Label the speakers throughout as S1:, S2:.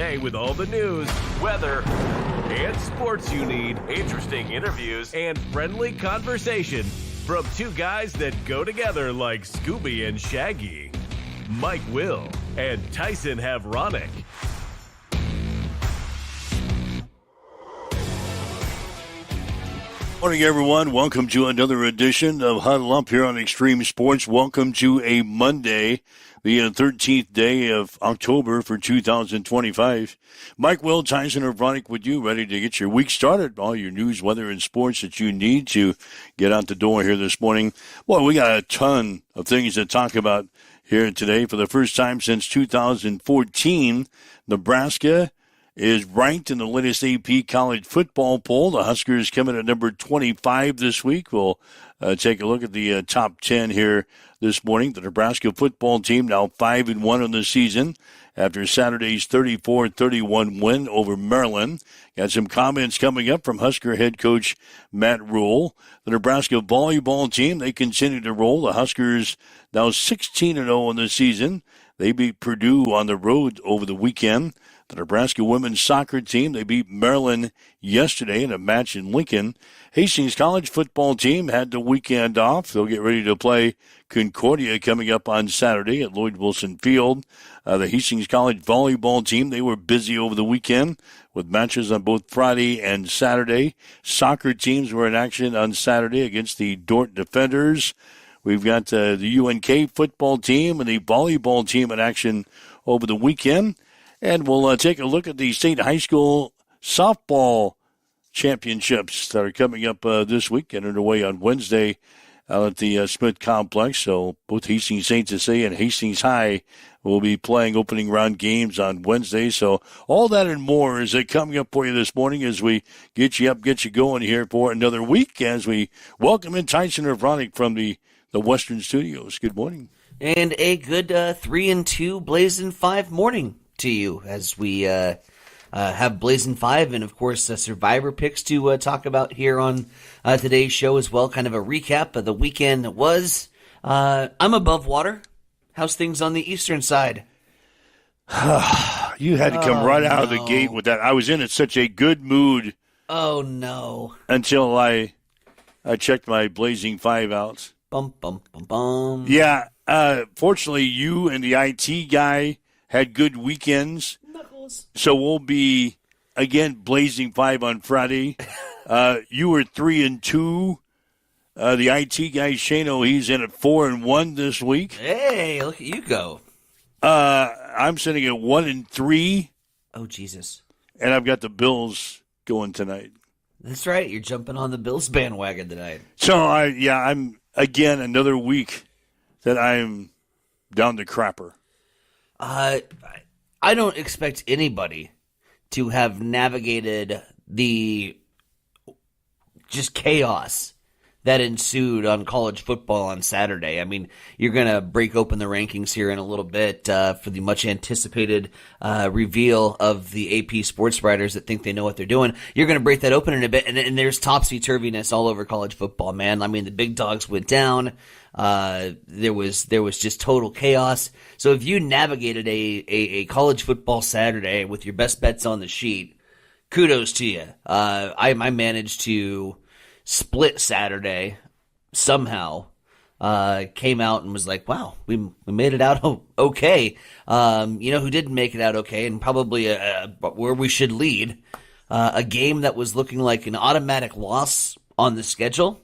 S1: day with all the news, weather, and sports you need, interesting interviews, and friendly conversation from two guys that go together like Scooby and Shaggy. Mike Will and Tyson Havronic.
S2: Morning, everyone. Welcome to another edition of Huddle Up here on Extreme Sports. Welcome to a Monday, the 13th day of October for 2025. Mike Will, Tyson Havronic with you, ready to get your week started. All your news, weather, and sports that you need to get out the door here this morning. Well, we got a ton of things to talk about here today. For the first time since 2014, Nebraska is ranked in the latest AP college football poll. The Huskers come in at number 25 this week. We'll take a look at the top 10 here this morning. The Nebraska football team now 5-1 on the season after Saturday's 34-31 win over Maryland. Got some comments coming up from Husker head coach Matt Rule. The Nebraska volleyball team, they continue to roll. The Huskers now 16-0 on the season. They beat Purdue on the road over the weekend. The Nebraska women's soccer team, they beat Maryland yesterday in a match in Lincoln. Hastings College football team had the weekend off. They'll get ready to play Concordia coming up on Saturday at Lloyd Wilson Field. The Hastings College volleyball team, they were busy over the weekend with matches on both Friday and Saturday. Soccer teams were in action on Saturday against the Dordt Defenders. We've got the UNK football team and the volleyball team in action over the weekend. And we'll take a look at the state high school softball championships that are coming up this week and underway on Wednesday out at the Smith Complex. So both Hastings St. Cecilia and Hastings High will be playing opening round games on Wednesday. So all that and more is coming up for you this morning as we get you up, get you going here for another week as we welcome in Tyson Havronic from the Western Studios. Good morning.
S3: And a good 3-2 Blazing 5 morning to you as we have Blazing 5 and, of course, Survivor picks to talk about here on today's show as well. Kind of a recap of the weekend that was. I'm above water. How's things on the eastern side?
S2: You had to come right out of the gate with that. I was in such a good mood.
S3: Oh, no.
S2: Until I checked my Blazing 5 out.
S3: Bum, bum, bum, bum.
S2: Yeah. Fortunately, you and the IT guy had good weekends.
S3: Knuckles. So
S2: we'll be, again, Blazing 5 on Friday. You were 3-2. The IT guy, Shano, he's in at 4-1 this week.
S3: Hey, look at you go.
S2: I'm sitting at 1-3.
S3: Oh, Jesus.
S2: And I've got the Bills going tonight.
S3: That's right. You're jumping on the Bills bandwagon tonight.
S2: So, I'm, again, another week that I'm down the crapper.
S3: I don't expect anybody to have navigated the just chaos that ensued on college football on Saturday. I mean, you're going to break open the rankings here in a little bit for the much anticipated reveal of the AP sports writers that think they know what they're doing. You're going to break that open in a bit, and there's topsy-turviness all over college football, man. I mean, the big dogs went down. There was just total chaos. So if you navigated a college football Saturday with your best bets on the sheet, kudos to you. I managed to split Saturday somehow. Came out and was like, wow, we made it out okay. You know who didn't make it out okay, and probably where we should lead, a game that was looking like an automatic loss on the schedule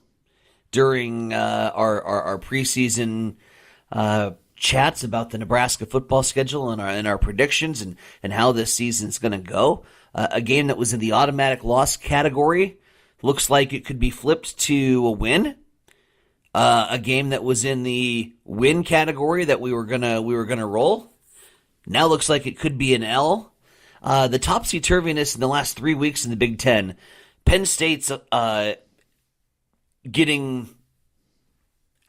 S3: during our preseason chats about the Nebraska football schedule and our predictions and how this season's going to go. A game that was in the automatic loss category looks like it could be flipped to a win. A game that was in the win category that we were gonna roll now looks like it could be an L. The topsy-turviness in the last 3 weeks in the Big Ten. Penn State's getting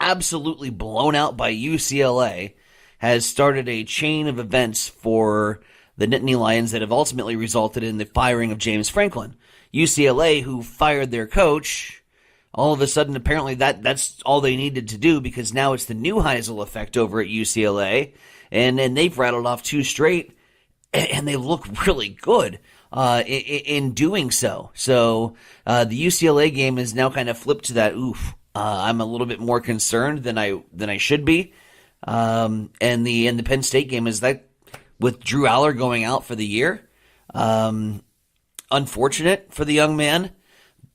S3: absolutely blown out by UCLA has started a chain of events for the Nittany Lions that have ultimately resulted in the firing of James Franklin. UCLA, who fired their coach, all of a sudden apparently that's all they needed to do because now it's the new Heisel effect over at UCLA, and they've rattled off two straight. and they look really good in doing so. So the UCLA game is now kind of flipped to that. I'm a little bit more concerned than I should be. And the Penn State game is that with Drew Aller going out for the year. Unfortunate for the young man,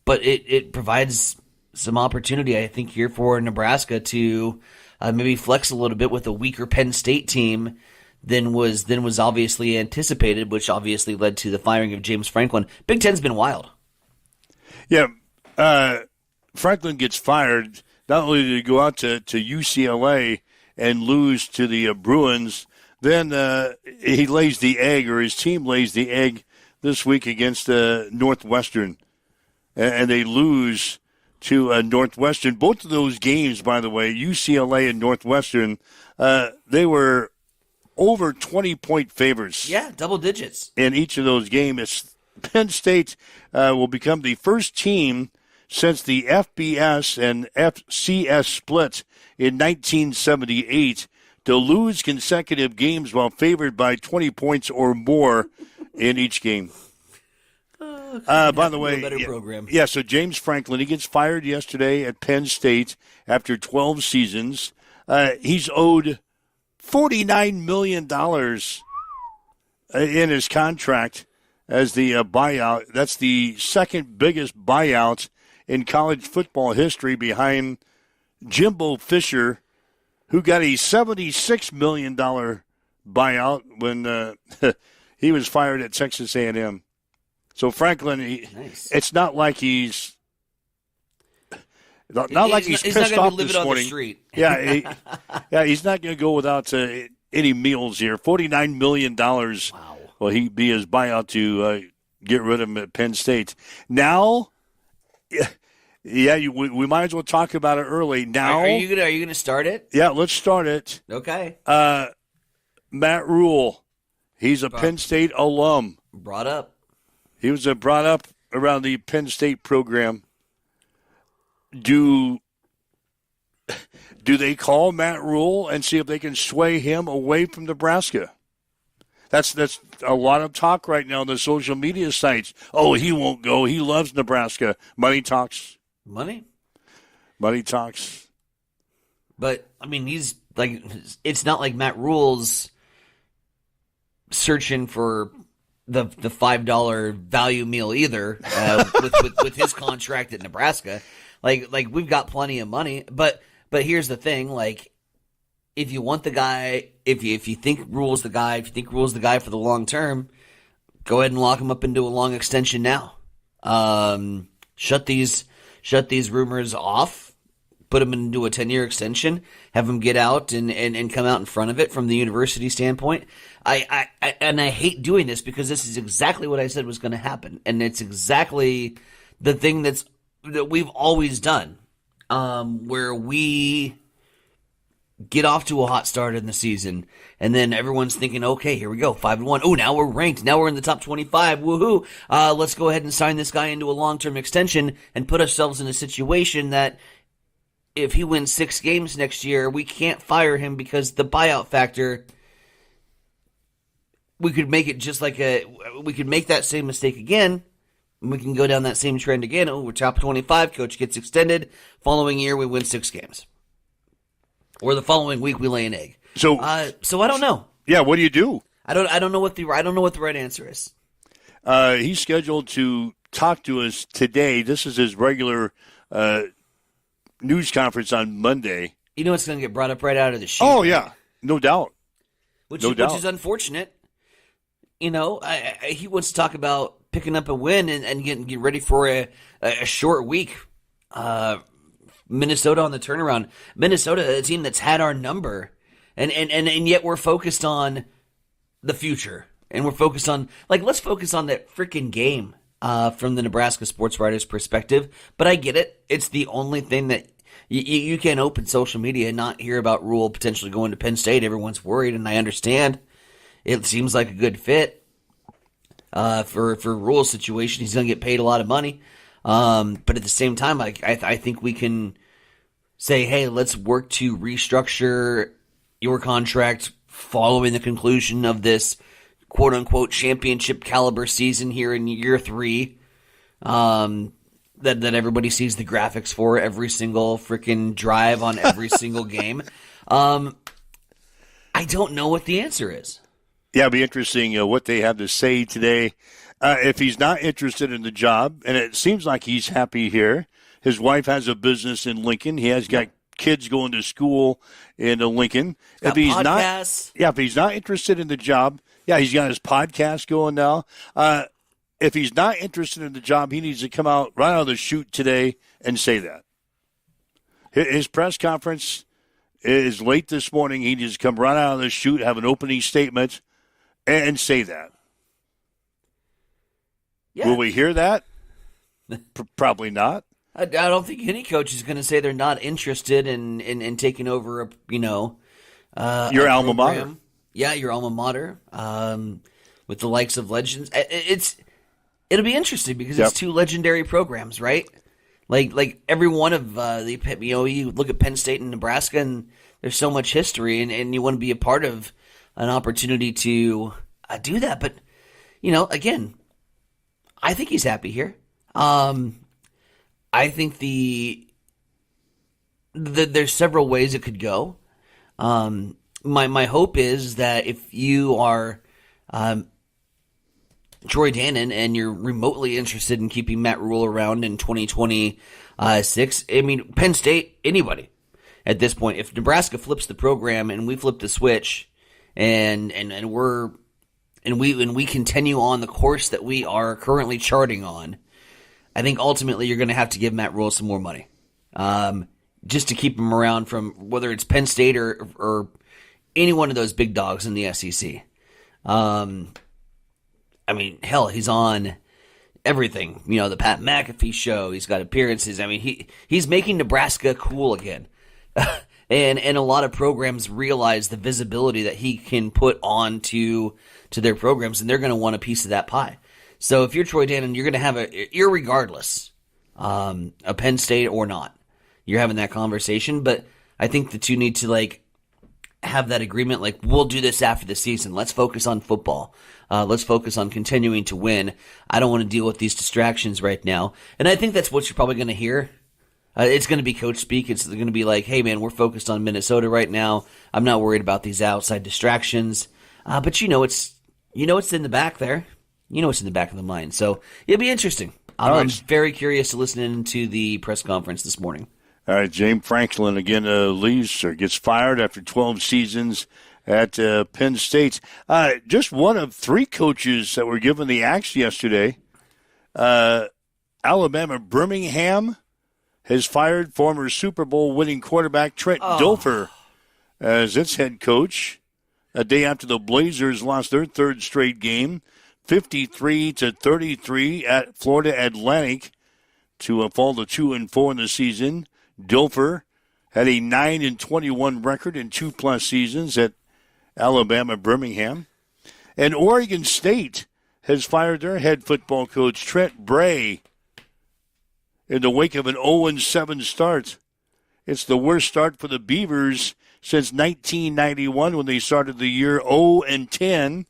S3: but it provides some opportunity, I think, here for Nebraska to maybe flex a little bit with a weaker Penn State team than was obviously anticipated, which obviously led to the firing of James Franklin. Big Ten's been wild.
S2: Yeah, Franklin gets fired. Not only did he go out to UCLA and lose to the Bruins, then he lays the egg, or his team lays the egg this week against Northwestern, and they lose to Northwestern. Both of those games, by the way, UCLA and Northwestern, they were over 20-point favorites.
S3: Yeah, double digits.
S2: In each of those games. Penn State will become the first team since the FBS and FCS split in 1978 to lose consecutive games while favored by 20 points or more in each game. By the way, so James Franklin, he gets fired yesterday at Penn State after 12 seasons. He's owed $49 million in his contract as the buyout. That's the second biggest buyout in college football history behind Jimbo Fisher, who got a $76 million buyout when he was fired at Texas A&M. So Franklin, it's not like he's pissed off this morning. Yeah, he's not going to go without any meals here. $49 million. Wow. Well, he'd be his buyout to get rid of him at Penn State. Now, we might as well talk about it early. Now,
S3: are you gonna start it?
S2: Yeah, let's start it.
S3: Okay.
S2: Matt Rule, he's a Penn State alum.
S3: Brought up.
S2: He was brought up around the Penn State program. Do they call Matt Rule and see if they can sway him away from Nebraska? That's a lot of talk right now on the social media sites. Oh, he won't go. He loves Nebraska. Money talks. Money talks.
S3: But, I mean, he's like, it's not like Matt Rule's searching for the $5 value meal either with his contract at Nebraska. Like we've got plenty of money, but here's the thing, like, if you want the guy, if you think Rule's the guy, if you think Rule's the guy for the long term, go ahead and lock him up into a long extension now. Shut these rumors off, put him into a 10-year extension, have him get out and come out in front of it from the university standpoint. I hate doing this because this is exactly what I said was going to happen, and it's exactly the thing that we've always done, where we get off to a hot start in the season, and then everyone's thinking, okay, here we go, 5-1. Oh, now we're ranked. Now we're in the top 25. Woohoo! Let's go ahead and sign this guy into a long-term extension and put ourselves in a situation that if he wins 6 games next year, we can't fire him because the buyout factor. We could make it just like we could make that same mistake again. And we can go down that same trend again. Oh, we're top 25. Coach gets extended. Following year, we win 6 games. Or the following week, we lay an egg. So I don't know.
S2: Yeah, what do you do?
S3: I don't know what the right answer is.
S2: He's scheduled to talk to us today. This is his regular news conference on Monday.
S3: You know it's going to get brought up right out of the chute.
S2: Oh yeah, no doubt.
S3: Which is unfortunate. You know, he wants to talk about picking up a win and get ready for a short week. Minnesota on the turnaround. Minnesota, a team that's had our number, and yet we're focused on the future, and we're focused on, like, let's focus on that freaking game from the Nebraska sports writer's perspective. But I get it; it's the only thing that you can't open social media and not hear about Rule potentially going to Penn State. Everyone's worried, and I understand. It seems like a good fit for Rule's situation. He's going to get paid a lot of money. But at the same time, I think we can say, hey, let's work to restructure your contract following the conclusion of this quote unquote championship caliber season here in year 3. That everybody sees the graphics for every single freaking drive on every single game. I don't know what the answer is.
S2: Yeah, it'll be interesting what they have to say today. If he's not interested in the job, and it seems like he's happy here. His wife has a business in Lincoln. He has got kids going to school in Lincoln. If he's not interested in the job, he's got his podcast going now. If he's not interested in the job, he needs to come out right out of the chute today and say that. His press conference is late this morning. He needs to come right out of the chute, have an opening statement, and say that. Yeah. Will we hear that? Probably not.
S3: I don't think any coach is going to say they're not interested in taking over your
S2: alma mater.
S3: Yeah, your alma mater. With the likes of legends. It'll be interesting because it's 2 legendary programs, right? Like every one of you look at Penn State and Nebraska, and there's so much history, and you want to be a part of an opportunity to do that. But again, I think he's happy here. I think there's several ways it could go. My hope is that if you are Troy Dannon and you're remotely interested in keeping Matt Rule around in 2026, I mean, Penn State, anybody at this point, if Nebraska flips the program and we flip the switch and we continue on the course that we are currently charting on, I think ultimately you're going to have to give Matt Rule some more money, just to keep him around from whether it's Penn State or any one of those big dogs in the SEC. I mean, hell, he's on everything. The Pat McAfee show. He's got appearances. I mean, he's making Nebraska cool again. and a lot of programs realize the visibility that he can put on to their programs, and they're going to want a piece of that pie. So if you're Troy Dannon, you're going to have irregardless of Penn State or not, you're having that conversation. But I think the two need to have that agreement. We'll do this after the season. Let's focus on football. Let's focus on continuing to win. I don't want to deal with these distractions right now. And I think that's what you're probably going to hear. It's going to be coach speak. It's going to be like, hey, man, we're focused on Minnesota right now. I'm not worried about these outside distractions. But it's in the back there. It's in the back of the mind. So it'll be interesting. I'm very curious to listen into the press conference this morning.
S2: All right, James Franklin again leaves or gets fired after 12 seasons at Penn State. Just one of 3 coaches that were given the axe yesterday. Alabama Birmingham has fired former Super Bowl winning quarterback Trent Dilfer as its head coach a day after the Blazers lost their 3rd straight game, 53-33 at Florida Atlantic to fall to 2-4 in the season. Dilfer had a 9-21 record in 2+ seasons at Alabama Birmingham. And Oregon State has fired their head football coach, Trent Bray, in the wake of an 0-7 start. It's the worst start for the Beavers since 1991 when they started the year 0-10.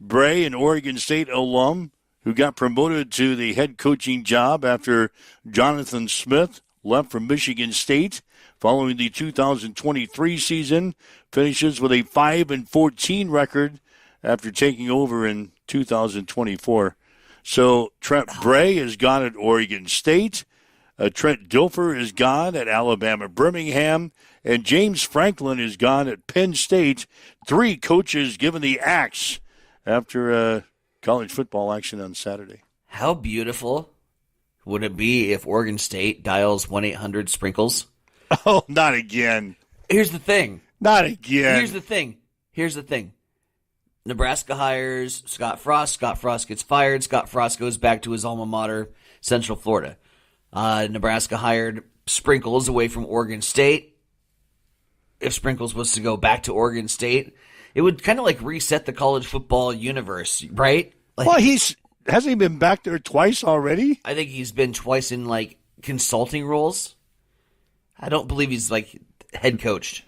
S2: Bray, an Oregon State alum who got promoted to the head coaching job after Jonathan Smith left from Michigan State following the 2023 season, finishes with a 5-14 record after taking over in 2024. So Trent Bray is gone at Oregon State. Trent Dilfer is gone at Alabama Birmingham. And James Franklin is gone at Penn State. 3 coaches given the axe after college football action on Saturday.
S3: How beautiful would it be if Oregon State dials 1-800-SPRINKLES?
S2: Oh, not again.
S3: Here's the thing.
S2: Not again.
S3: Here's the thing. Nebraska hires Scott Frost. Scott Frost gets fired. Scott Frost goes back to his alma mater, Central Florida. Nebraska hired Sprinkles away from Oregon State. If Sprinkles was to go back to Oregon State, it would kind of reset the college football universe, right?
S2: Hasn't he been back there twice already?
S3: I think he's been twice in consulting roles. I don't believe he's head coached.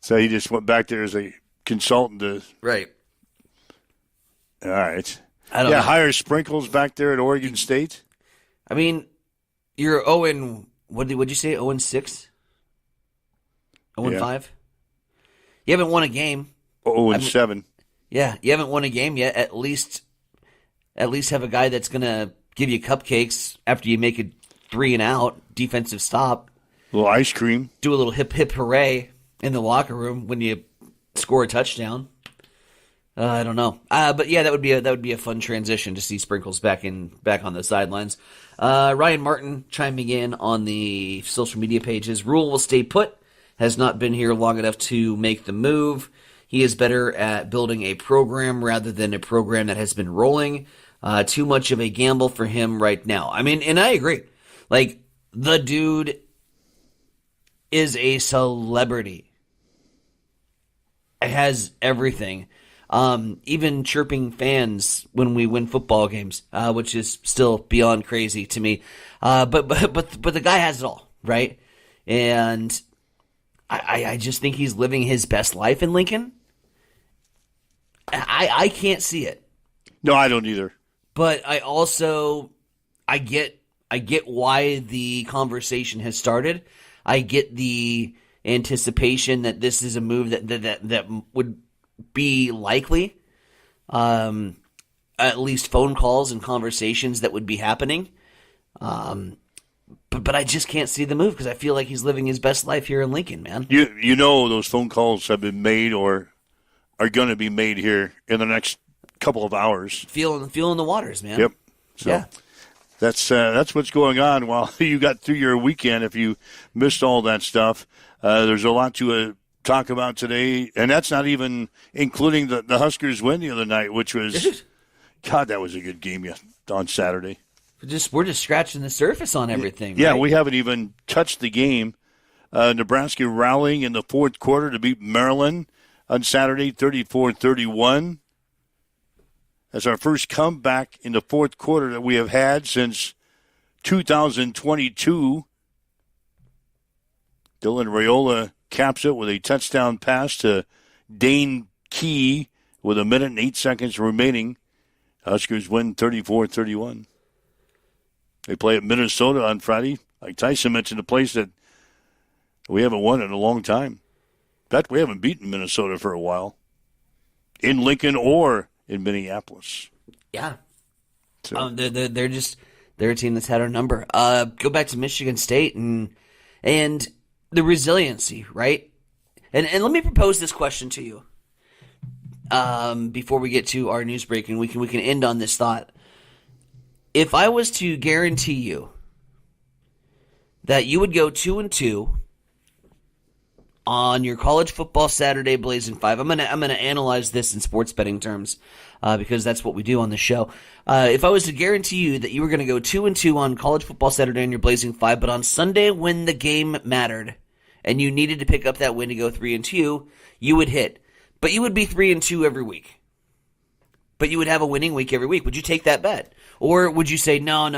S2: So he just went back there as a consultant to
S3: right.
S2: All right.
S3: I don't know.
S2: Higher sprinkles back there at Oregon State.
S3: I mean, you're 0 what'd you say? 0-6? 0-5? You haven't won a game.
S2: 0-7.
S3: Yeah, you haven't won a game yet. At least have a guy that's gonna give you cupcakes after you make a 3-and-out defensive stop.
S2: A little ice cream.
S3: Do a little hip hip hooray in the locker room when you score a touchdown. I don't know, but yeah, that would be a fun transition to see Sprinkles back on the sidelines. Ryan Martin chiming in on the social media pages. Rule will stay put. Has not been here long enough to make the move. He is better at building a program rather than a program that has been rolling. Too much of a gamble for him right now. I mean, and I agree. Like, the dude is a celebrity. It has everything. Even chirping fans when we win football games, which is still beyond crazy to me. But the guy has it all, right? And I just think he's living his best life in Lincoln. I can't see it.
S2: No, I don't either.
S3: But I get why the conversation has started. I get the anticipation that this is a move that would be likely. At least phone calls and conversations that would be happening. But I just can't see the move because I feel like he's living his best life here in Lincoln, man.
S2: You know those phone calls have been made or are going to be made here in the next couple of hours.
S3: Feeling the waters, man.
S2: Yep. So
S3: yeah.
S2: That's what's going on while you got through your weekend. If you missed all that stuff, there's a lot to talk about today, and that's not even including the Huskers win the other night, which was, God, that was a good game on Saturday.
S3: We're just scratching the surface on everything.
S2: Yeah,
S3: right?
S2: We haven't even touched the game. Nebraska rallying in the fourth quarter to beat Maryland on Saturday, 34-31. That's our first comeback in the fourth quarter that we have had since 2022. Dylan Raiola caps it with a touchdown pass to Dane Key with 1 minute and 8 seconds remaining. Huskers win 34-31. They play at Minnesota on Friday. Like Tyson mentioned, a place that we haven't won in a long time. In fact, we haven't beaten Minnesota for a while. In Lincoln or in Minneapolis.
S3: Yeah.
S2: So.
S3: They're a team that's had our number. Go back to Michigan State and the resiliency, right? And let me propose this question to you. Before we get to our news break, and we can end on this thought. If I was to guarantee you that you would go 2-2 on your college football Saturday Blazing 5, I'm gonna analyze this in sports betting terms because that's what we do on the show. If I was to guarantee you that you were going to go 2-2 on college football Saturday on your Blazing 5, but on Sunday when the game mattered and you needed to pick up that win to go 3-2, you would hit. But you would be 3-2 every week. But you would have a winning week every week. Would you take that bet? Or would you say, no,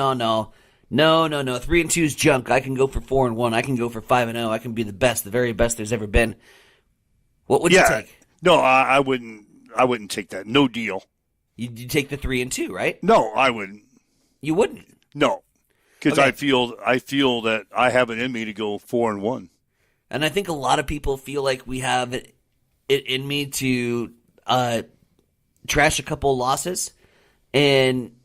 S3: 3-2 is junk. I can go for 4-1. I can go for 5-0. I can be the best, the very best there's ever been. What would you take?
S2: No, I wouldn't take that. No deal.
S3: You'd take the 3-2, right?
S2: No, I wouldn't.
S3: You wouldn't?
S2: No, because
S3: Okay.
S2: I feel that I have it in me to go 4-1.
S3: And I think a lot of people feel like we have it in me to trash a couple losses and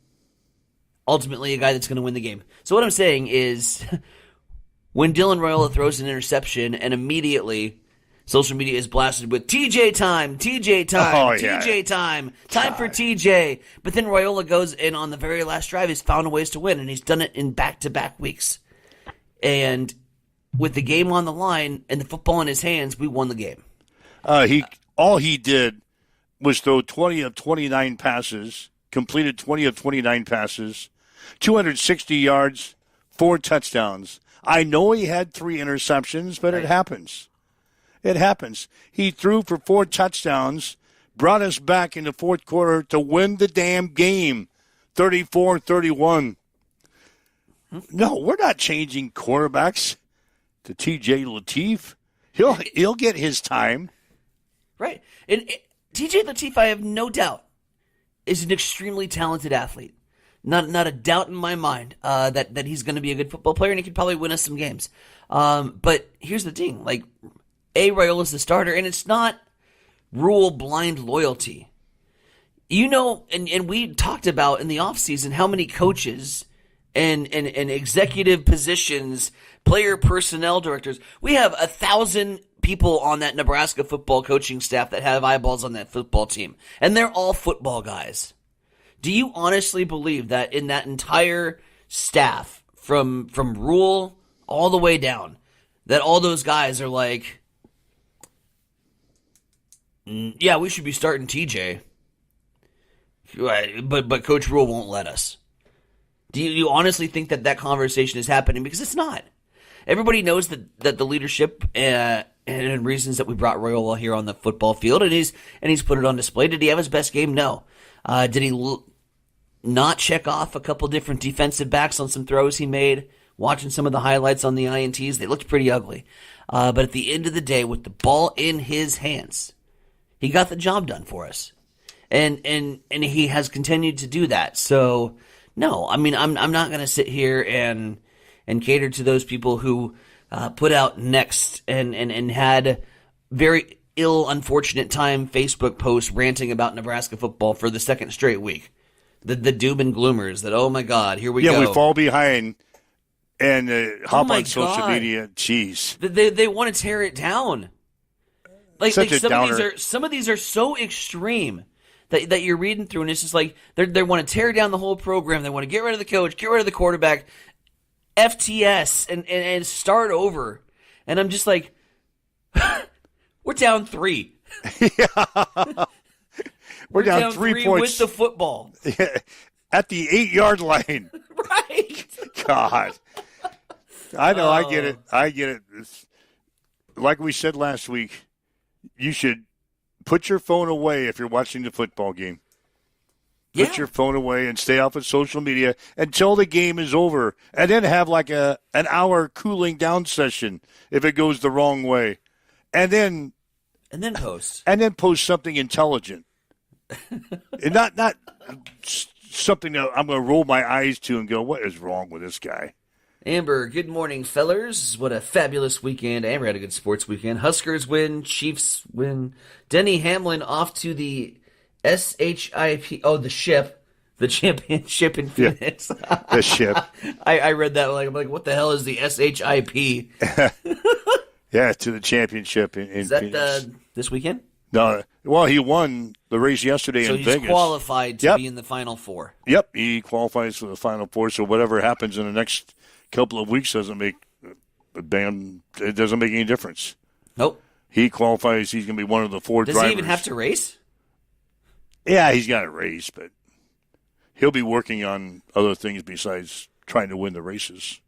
S3: ultimately a guy that's going to win the game. So what I'm saying is when Dylan Raiola throws an interception and immediately social media is blasted with TJ time, TJ time for TJ. But then Raiola goes in on the very last drive. He's found ways to win, and he's done it in back-to-back weeks. And with the game on the line and the football in his hands, we won the game.
S2: All he did was throw 20 of 29 passes, completed 20 of 29 passes, 260 yards, 4 touchdowns. I know he had 3 interceptions, but It happens. It happens. He threw for 4 touchdowns, brought us back in the fourth quarter to win the damn game, 34-31. No, we're not changing quarterbacks to TJ Lateef. He'll get his time.
S3: Right. And TJ Lateef, I have no doubt, is an extremely talented athlete. Not a doubt in my mind that he's going to be a good football player, and he could probably win us some games. But here's the thing. Like, Raiola's the starter, and it's not Rule blind loyalty. You know, and we talked about in the offseason how many coaches and executive positions, player personnel directors, we have 1,000 people on that Nebraska football coaching staff that have eyeballs on that football team, and they're all football guys. Do you honestly believe that in that entire staff, from Rule all the way down, that all those guys are like, yeah, we should be starting TJ, but Coach Rule won't let us? Do you honestly think that conversation is happening? Because it's not. Everybody knows that the leadership and reasons that we brought Raiola here on the football field, and he's put it on display. Did he have his best game? No. Did he not check off a couple different defensive backs on some throws he made? Watching some of the highlights on the INTs, they looked pretty ugly. But at the end of the day, with the ball in his hands, he got the job done for us, and he has continued to do that. So no, I mean, I'm not going to sit here and cater to those people who put out next and had very unfortunate time Facebook posts ranting about Nebraska football for the second straight week. The doom and gloomers that, oh my God, here we go.
S2: Yeah, we fall behind and hop on social media. Jeez.
S3: They want to tear it down. Like some of these are so extreme that you're reading through, and it's just like they want to tear down the whole program. They want to get rid of the coach, get rid of the quarterback, FTS, and start over. And I'm just like, we're down 3.
S2: Yeah. We're down 3 points
S3: with the football
S2: at the 8-yard line.
S3: Right.
S2: God. I know. I get it. It's, like we said last week, you should put your phone away if you're watching the football game. Put your phone away and stay off of social media until the game is over, and then have like an hour cooling down session if it goes the wrong way, and then post something intelligent, and not something that I'm going to roll my eyes to and go, "What is wrong with this guy?"
S3: Amber, good morning, fellers. What a fabulous weekend. Amber had a good sports weekend. Huskers win, Chiefs win. Denny Hamlin off to the SHIP. Oh, the ship. The championship in Phoenix.
S2: Yeah, the ship.
S3: I read that. I'm like, what the hell is the SHIP?
S2: Yeah, to the championship in
S3: Is that
S2: Phoenix.
S3: This weekend?
S2: No. Well, he won the race yesterday in Vegas.
S3: So he's qualified to be in the Final Four.
S2: Yep, he qualifies for the Final Four. So whatever happens in the next couple of weeks doesn't make any difference.
S3: Nope.
S2: He qualifies. He's going to be one of the 4 drivers.
S3: Does he even have to race?
S2: Yeah, he's got to race, but he'll be working on other things besides trying to win the races.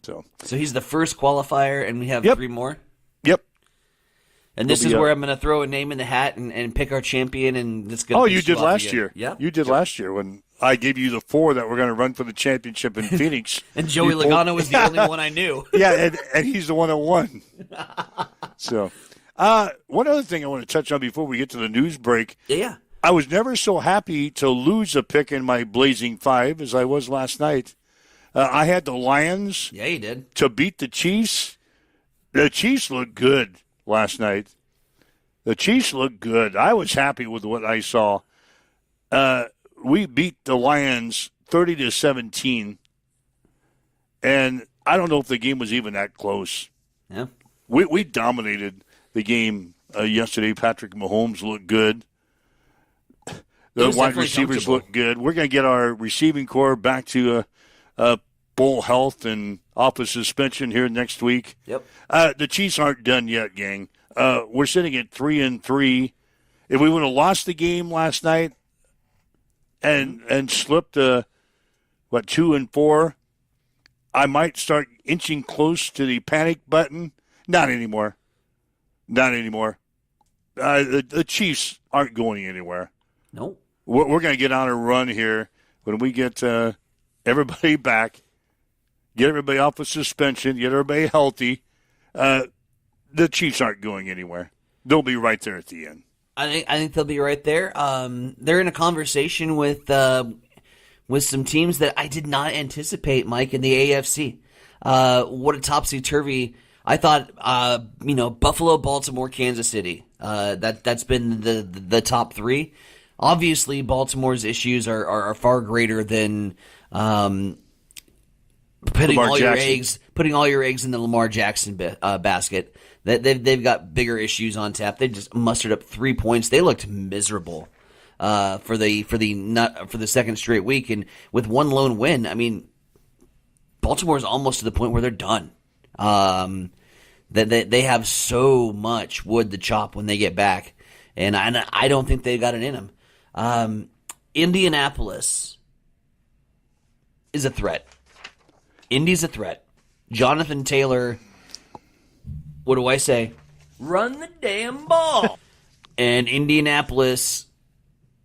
S2: So
S3: he's the first qualifier, and we have 3 more?
S2: Yep.
S3: And this is where I'm going to throw a name in the hat and pick our champion. And it's going.
S2: Oh, you did last year.
S3: Yeah,
S2: you did last year when I gave you the 4 that were going to run for the championship in Phoenix.
S3: And Joey Logano was the only one I knew.
S2: Yeah, and he's the one that won. So, one other thing I want to touch on before we get to the news break.
S3: Yeah.
S2: I was never so happy to lose a pick in my Blazing 5 as I was last night. I had the Lions.
S3: Yeah, you did.
S2: To beat the Chiefs. The Chiefs looked good last night. The Chiefs looked good. I was happy with what I saw. We beat the Lions 30-17, and I don't know if the game was even that close.
S3: Yeah,
S2: we dominated the game yesterday. Patrick Mahomes looked good. The wide receivers looked good. We're going to get our receiving core back to full health and off of suspension here next week.
S3: Yep.
S2: The Chiefs aren't done yet, gang. We're sitting at 3-3. If we would have lost the game last night and slipped 2-4, I might start inching close to the panic button. Not anymore. The Chiefs aren't going anywhere.
S3: No.
S2: We're going to get on a run here when we get everybody back, get everybody off of suspension, get everybody healthy. The Chiefs aren't going anywhere. They'll be right there at the end.
S3: I think they'll be right there. They're in a conversation with some teams that I did not anticipate, Mike, in the AFC. What a topsy-turvy. I thought, Buffalo, Baltimore, Kansas City. That's been the top three. Obviously, Baltimore's issues are far greater than putting all your eggs in the Lamar Jackson basket. They've got bigger issues on tap. They just mustered up 3 points. They looked miserable for the second straight week, and with one lone win, I mean, Baltimore's almost to the point where they're done. They have so much wood to chop when they get back, and I don't think they've got it in them. Indianapolis is a threat. Indy's a threat. Jonathan Taylor, what do I say? Run the damn ball. And Indianapolis,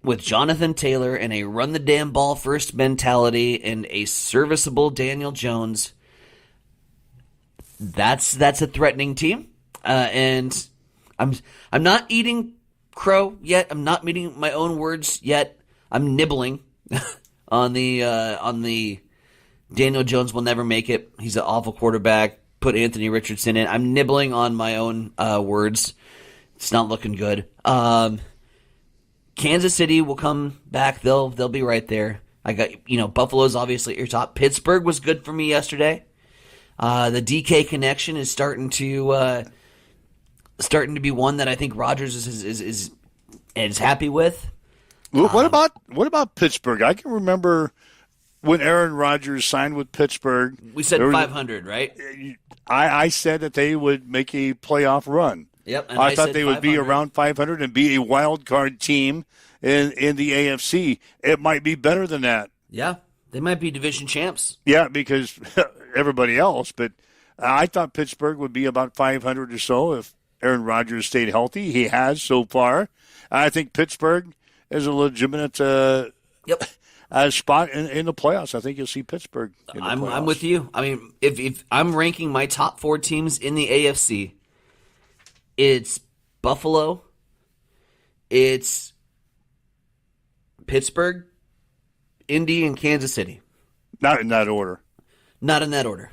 S3: with Jonathan Taylor and a run the damn ball first mentality and a serviceable Daniel Jones, that's a threatening team. And I'm not eating crow yet. I'm not eating my own words yet. I'm nibbling on the Daniel Jones will never make it. He's an awful quarterback. Put Anthony Richardson in. I'm nibbling on my own words. It's not looking good. Kansas City will come back. They'll be right there. I got Buffalo's obviously at your top. Pittsburgh was good for me yesterday. The DK connection is starting to be one that I think Rodgers is happy with.
S2: What about Pittsburgh? I can remember when Aaron Rodgers signed with Pittsburgh.
S3: We said 500, right?
S2: I said that they would make a playoff run.
S3: Yep. And
S2: I thought they would
S3: 500.
S2: be around 500 and be a wild card team in the AFC. It might be better than that.
S3: Yeah, they might be division champs.
S2: Yeah, because everybody else. But I thought Pittsburgh would be about 500 or so if Aaron Rodgers stayed healthy. He has so far. I think Pittsburgh is a legitimate spot in the playoffs. I think you'll see Pittsburgh in the playoffs.
S3: I'm with you. I mean, if I'm ranking my top four teams in the AFC, it's Buffalo, it's Pittsburgh, Indy, and Kansas City.
S2: Not in that order.
S3: Not in that order.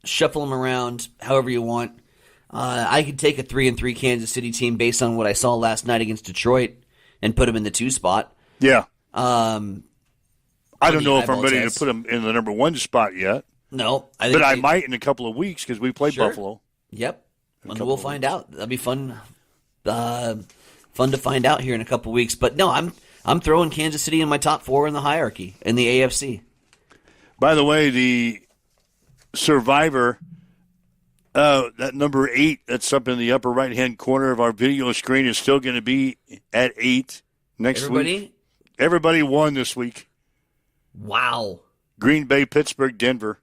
S3: Shuffle them around however you want. I could take a 3-3 Kansas City team based on what I saw last night against Detroit and put them in the 2 spot.
S2: Yeah.
S3: I
S2: don't know if I'm ready to put them in the number 1 spot yet.
S3: No.
S2: But I might in a couple of weeks because we play Buffalo.
S3: Yep. And we'll find out. That'll be fun. Fun to find out here in a couple of weeks. But no, I'm throwing Kansas City in my top 4 in the hierarchy in the AFC.
S2: By the way, the Survivor, that number 8 that's up in the upper right-hand corner of our video screen is still going to be at 8 next week. Everybody won this week.
S3: Wow.
S2: Green Bay, Pittsburgh, Denver.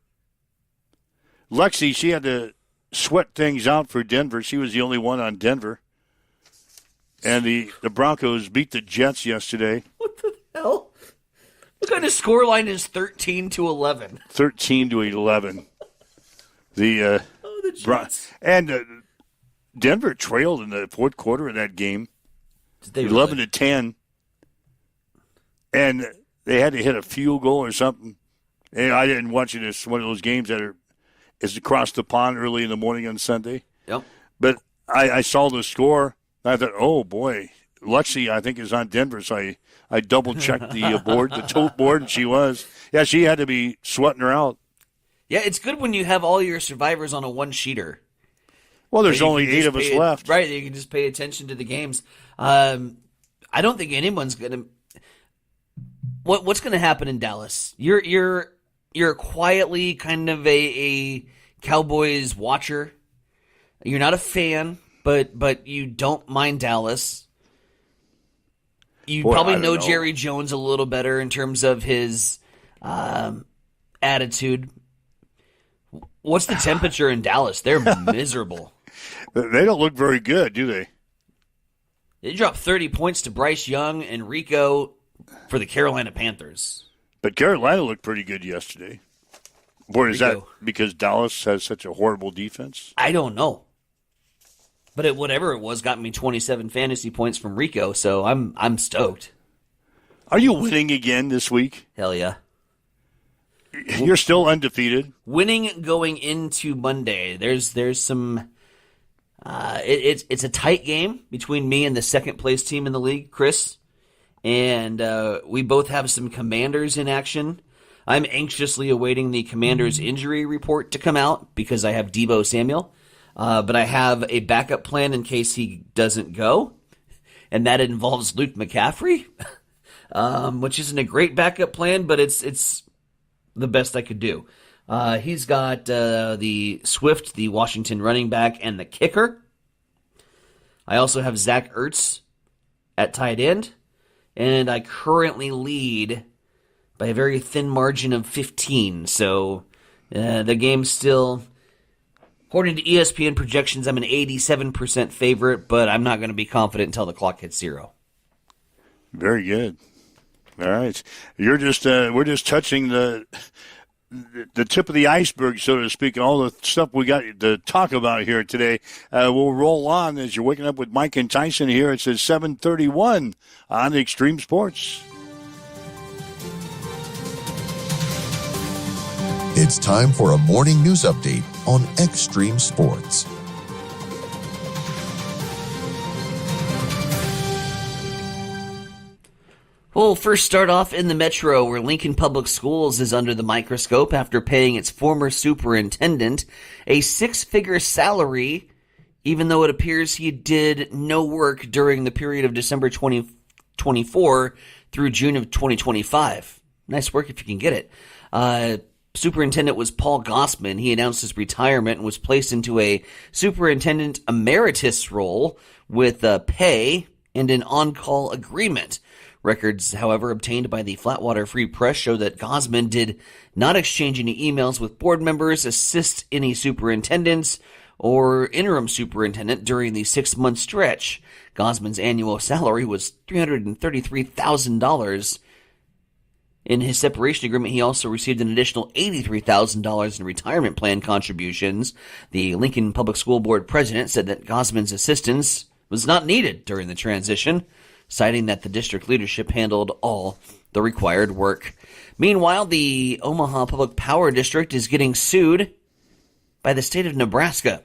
S2: Lexi, she had to sweat things out for Denver. She was the only one on Denver. And the Broncos beat the Jets yesterday.
S3: What the hell? What kind of scoreline is 13-11?
S2: 13-11. The
S3: Jets.
S2: And Denver trailed in the fourth quarter of that game. 11-10. And they had to hit a field goal or something. And I didn't watch it. It's one of those games that is across the pond early in the morning on Sunday.
S3: Yep.
S2: But I saw the score. And I thought, oh, boy. Lexi, I think, is on Denver. So I double-checked the board, the tote board, and she was. Yeah, she had to be sweating her out.
S3: Yeah, it's good when you have all your survivors on a one-sheeter.
S2: Well, there's only 8 of us left.
S3: Right, you can just pay attention to the games. I don't think anyone's going to... What's going to happen in Dallas? You're quietly kind of a Cowboys watcher. You're not a fan, but you don't mind Dallas. You probably know Jerry Jones a little better in terms of his attitude. What's the temperature in Dallas? They're miserable.
S2: They don't look very good, do they?
S3: They dropped 30 points to Bryce Young and Rico for the Carolina Panthers.
S2: But Carolina looked pretty good yesterday. Boy, is that because Dallas has such a horrible defense?
S3: I don't know. But whatever it was got me 27 fantasy points from Rico, so I'm stoked.
S2: Are you winning again this week?
S3: Hell yeah.
S2: You're still undefeated.
S3: Winning going into Monday. There's some it's a tight game between me and the second place team in the league, Chris. And we both have some Commanders in action. I'm anxiously awaiting the Commanders injury report to come out because I have Deebo Samuel. But I have a backup plan in case he doesn't go. And that involves Luke McCaffrey, which isn't a great backup plan, but it's the best I could do. He's got the Swift, the Washington running back, and the kicker. I also have Zach Ertz at tight end. And I currently lead by a very thin margin of 15. So the game's still, according to ESPN projections, I'm an 87% favorite, but I'm not going to be confident until the clock hits 0.
S2: Very good. All right. You're just we're just touching the tip of the iceberg, so to speak, and all the stuff we got to talk about here today. We'll roll on as you're waking up with Mike and Tyson here. It says 7:31 on Extreme Sports.
S4: It's time for a morning news update on Extreme Sports.
S3: We'll first start off in the metro, where Lincoln Public Schools is under the microscope after paying its former superintendent a 6-figure salary, even though it appears he did no work during the period of December 2024 through June of 2025. Nice work if you can get it. Superintendent was Paul Gossman. He announced his retirement and was placed into a superintendent emeritus role with pay and an on-call agreement. Records, however, obtained by the Flatwater Free Press show that Gossman did not exchange any emails with board members, assist any superintendents, or interim superintendent during the 6-month stretch. Gossman's annual salary was $333,000. In his separation agreement, he also received an additional $83,000 in retirement plan contributions. The Lincoln Public School Board president said that Gossman's assistance was not needed during the transition, citing that the district leadership handled all the required work. Meanwhile, the Omaha Public Power District is getting sued by the state of Nebraska.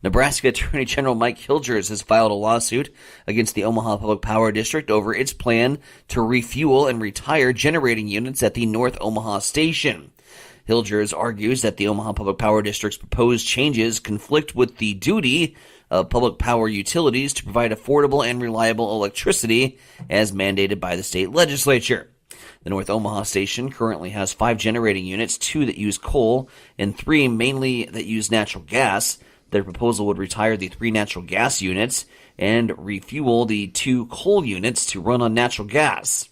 S3: Nebraska Attorney General Mike Hilgers has filed a lawsuit against the Omaha Public Power District over its plan to refuel and retire generating units at the North Omaha station. Hilgers argues that the Omaha Public Power District's proposed changes conflict with the duty of public power utilities to provide affordable and reliable electricity as mandated by the state legislature. The North Omaha station currently has 5 generating units, 2 that use coal and 3 mainly that use natural gas. Their proposal would retire the 3 natural gas units and refuel the 2 coal units to run on natural gas.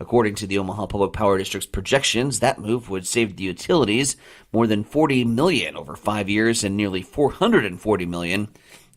S3: According to the Omaha Public Power District's projections, that move would save the utilities more than $40 million over 5 years and nearly $440 million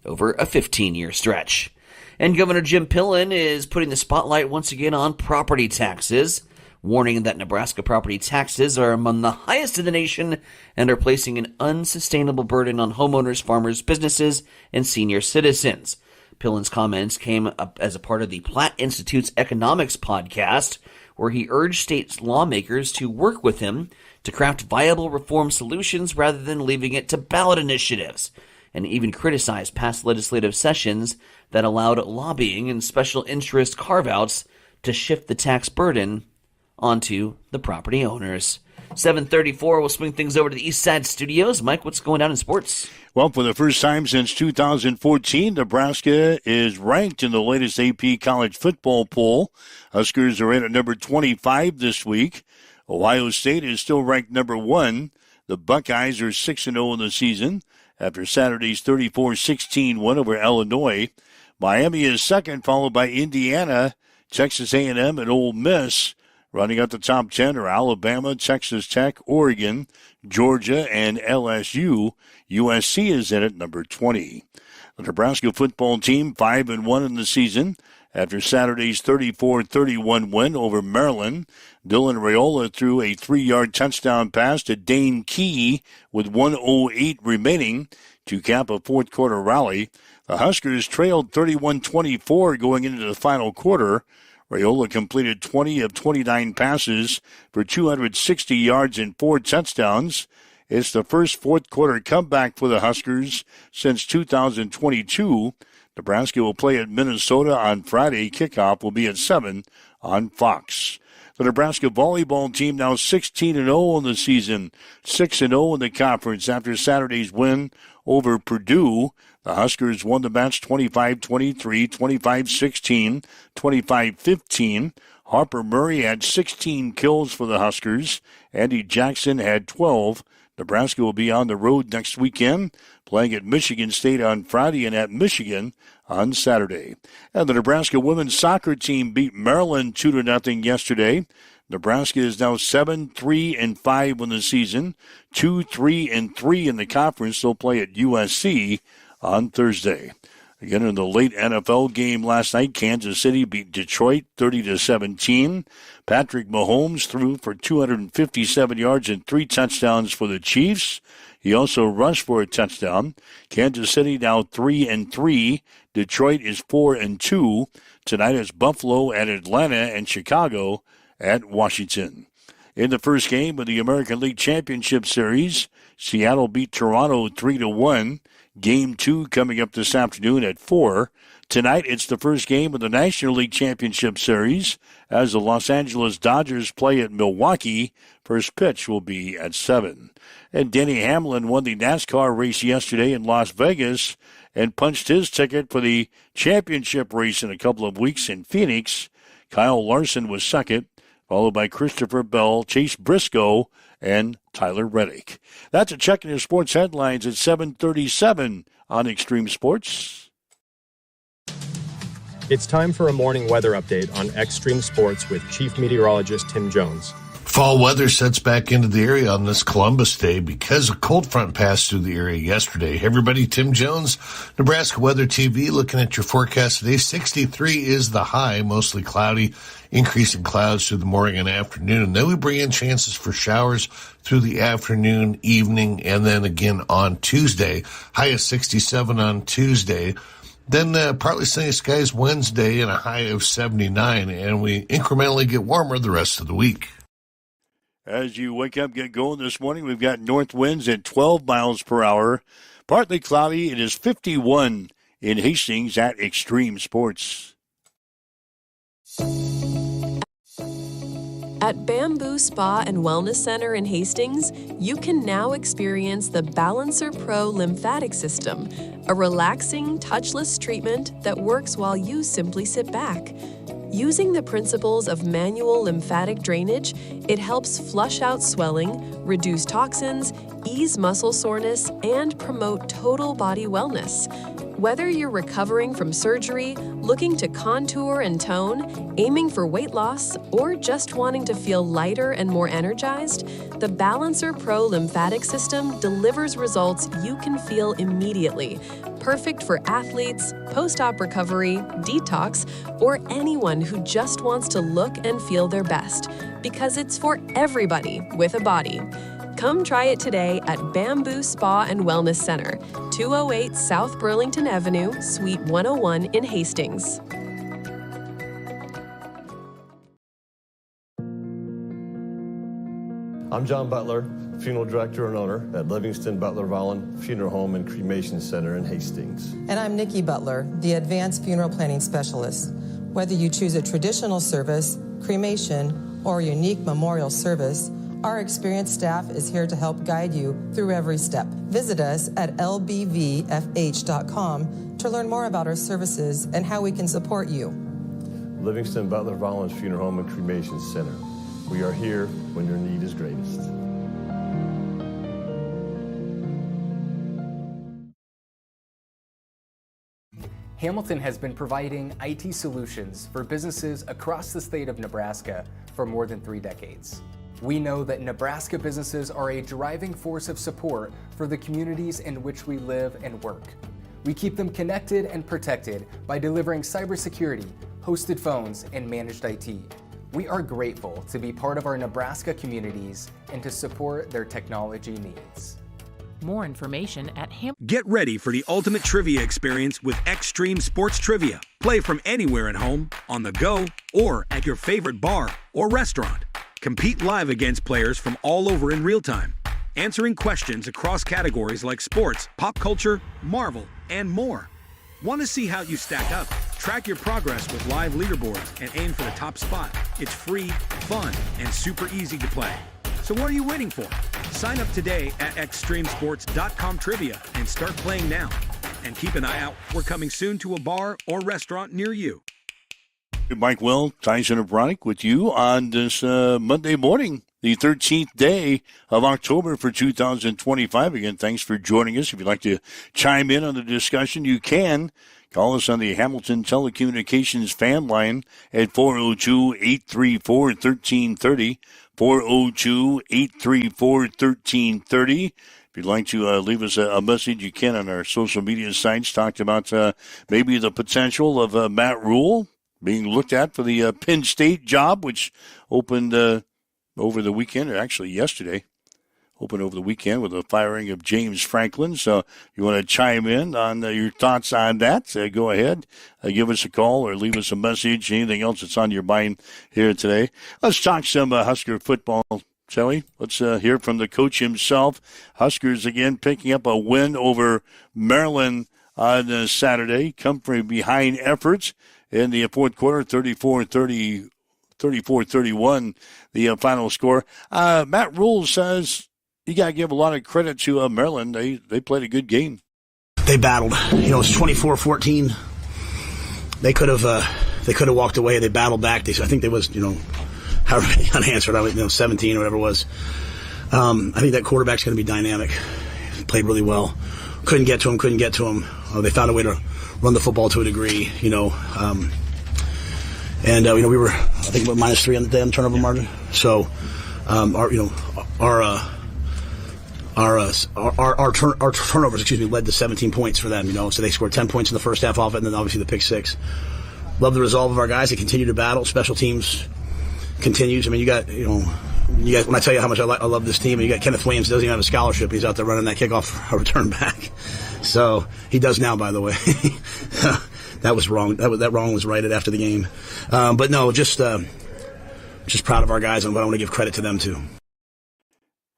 S3: over a 15-year stretch. And Governor Jim Pillen is putting the spotlight once again on property taxes, warning that Nebraska property taxes are among the highest in the nation and are placing an unsustainable burden on homeowners, farmers, businesses, and senior citizens. Pillen's comments came up as a part of the Platt Institute's Economics podcast, where he urged state lawmakers to work with him to craft viable reform solutions rather than leaving it to ballot initiatives, and even criticized past legislative sessions that allowed lobbying and special interest carve-outs to shift the tax burden onto the property owners. 7:34, we'll swing things over to the East Side Studios. Mike, what's going on in sports?
S2: Well, for the first time since 2014, Nebraska is ranked in the latest AP college football poll. Huskers are in at number 25 this week. Ohio State is still ranked number 1. The Buckeyes are 6-0 in the season after Saturday's 34-16 win over Illinois. Miami is second, followed by Indiana, Texas A&M, and Ole Miss. Running out the top 10 are Alabama, Texas Tech, Oregon, Georgia, and LSU. USC is in at number 20. The Nebraska football team 5-1 in the season after Saturday's 34-31 win over Maryland. Dylan Raiola threw a 3-yard touchdown pass to Dane Key with 1:08 remaining to cap a fourth-quarter rally. The Huskers trailed 31-24 going into the final quarter. Raiola completed 20 of 29 passes for 260 yards and 4 touchdowns. It's the first fourth quarter comeback for the Huskers since 2022. Nebraska will play at Minnesota on Friday. Kickoff will be at 7 on Fox. The Nebraska volleyball team now 16-0 in the season, 6-0 in the conference after Saturday's win over Purdue. The Huskers won the match 25-23, 25-16, 25-15. Harper Murray had 16 kills for the Huskers. Andy Jackson had 12. Nebraska will be on the road next weekend, playing at Michigan State on Friday and at Michigan on Saturday. And the Nebraska women's soccer team beat Maryland 2-0 yesterday. Nebraska is now 7-3-5 in the season, 2-3-3 in the conference. They'll play at USC on Thursday. Again, in the late NFL game last night, Kansas City beat Detroit 30-17. Patrick Mahomes threw for 257 yards and 3 touchdowns for the Chiefs. He also rushed for a touchdown. Kansas City now 3-3. Detroit is 4-2. Tonight is Buffalo at Atlanta and Chicago at Washington. In the first game of the American League Championship Series, Seattle beat Toronto 3-1. Game 2 coming up this afternoon at 4. Tonight, it's the first game of the National League Championship Series as the Los Angeles Dodgers play at Milwaukee. First pitch will be at 7. And Denny Hamlin won the NASCAR race yesterday in Las Vegas and punched his ticket for the championship race in a couple of weeks in Phoenix. Kyle Larson was second, followed by Christopher Bell, Chase Briscoe, and Tyler Reddick. That's a check in your sports headlines at 7:37 on Extreme Sports.
S5: It's time for a morning weather update on Extreme Sports with Chief Meteorologist Tim Jones.
S6: Fall weather sets back into the area on this Columbus Day because a cold front passed through the area yesterday. Hey everybody, Tim Jones, Nebraska Weather TV, looking at your forecast today. 63 is the high, mostly cloudy, increasing clouds through the morning and afternoon. Then we bring in chances for showers through the afternoon, evening, and then again on Tuesday. High of 67 on Tuesday. Then partly sunny skies Wednesday and a high of 79, and we incrementally get warmer the rest of the week.
S2: As you wake up, get going this morning, we've got north winds at 12 miles per hour. Partly cloudy. It is 51 in Hastings at Extreme Sports.
S7: At Bamboo Spa and Wellness Center in Hastings, you can now experience the Balancer Pro lymphatic system, a relaxing, touchless treatment that works while you simply sit back. Using the principles of manual lymphatic drainage, it helps flush out swelling, reduce toxins, ease muscle soreness, and promote total body wellness. Whether you're recovering from surgery, looking to contour and tone, aiming for weight loss, or just wanting to feel lighter and more energized, the Balancer Pro lymphatic system delivers results you can feel immediately. Perfect for athletes, post-op recovery, detox, or anyone who just wants to look and feel their best, because it's for everybody with a body. Come try it today at Bamboo Spa and Wellness Center, 208 South Burlington Avenue, Suite 101 in Hastings.
S8: I'm John Butler, funeral director and owner at Livingston Butler Vollen Funeral Home and Cremation Center in Hastings.
S9: And I'm Nikki Butler, the advanced funeral planning specialist. Whether you choose a traditional service, cremation, or a unique memorial service, our experienced staff is here to help guide you through every step. Visit us at lbvfh.com to learn more about our services and how we can support you.
S8: Livingston Butler Vollen Funeral Home and Cremation Center. We are here when your need is greatest.
S10: Hamilton has been providing IT solutions for businesses across the state of Nebraska for more than 3 decades. We know that Nebraska businesses are a driving force of support for the communities in which we live and work. We keep them connected and protected by delivering cybersecurity, hosted phones, and managed IT. We are grateful to be part of our Nebraska communities and to support their technology needs.
S11: More information at Get ready for the ultimate trivia experience with Extreme Sports Trivia. Play from anywhere at home, on the go, or at your favorite bar or restaurant. Compete live against players from all over in real time, answering questions across categories like sports, pop culture, Marvel, and more. Want to see how you stack up? Track your progress with live leaderboards and aim for the top spot. It's free, fun, and super easy to play. So what are you waiting for? Sign up today at extremesports.com trivia and start playing now. And keep an eye out. We're coming soon to a bar or restaurant near you.
S2: Mike Will, Tyson O'Brien with you on this Monday morning, the 13th day of October for 2025. Again, thanks for joining us. If you'd like to chime in on the discussion, you can. Call us on the Hamilton Telecommunications fan line at 402-834-1330, 402-834-1330. If you'd like to leave us a message, you can on our social media sites. Talked about maybe the potential of Matt Rule being looked at for the Penn State job, which opened over the weekend, or actually yesterday. Opened over the weekend with the firing of James Franklin. So if you want to chime in on your thoughts on that, go ahead. Give us a call or leave us a message. Anything else that's on your mind here today. Let's talk some Husker football, shall we? Let's hear from the coach himself. Huskers again picking up a win over Maryland on Saturday. Come from behind efforts in the fourth quarter, 34-31, the final score. Matt Rule says you got to give a lot of credit to Maryland. They played a good game.
S12: They battled. It's 24-14. They could have walked away. They battled back. I think they was, however many unanswered, 17 or whatever it was. I think that quarterback's going to be dynamic. He played really well. Couldn't get to him. They found a way to run the football to a degree, we were, I think, -3 on the day on the turnover margin. So, our turnovers, led to 17 points for them, so they scored 10 points in the first half off it, and then obviously the pick six. Love the resolve of our guys. They continue to battle. Special teams continues. I mean, you got, when I tell you how much I love this team, you got Kenneth Williams, doesn't even have a scholarship. He's out there running that kickoff return back. So he does now, by the way. That was wrong. That wrong was righted after the game. But no, just proud of our guys, and I want to give credit to them too.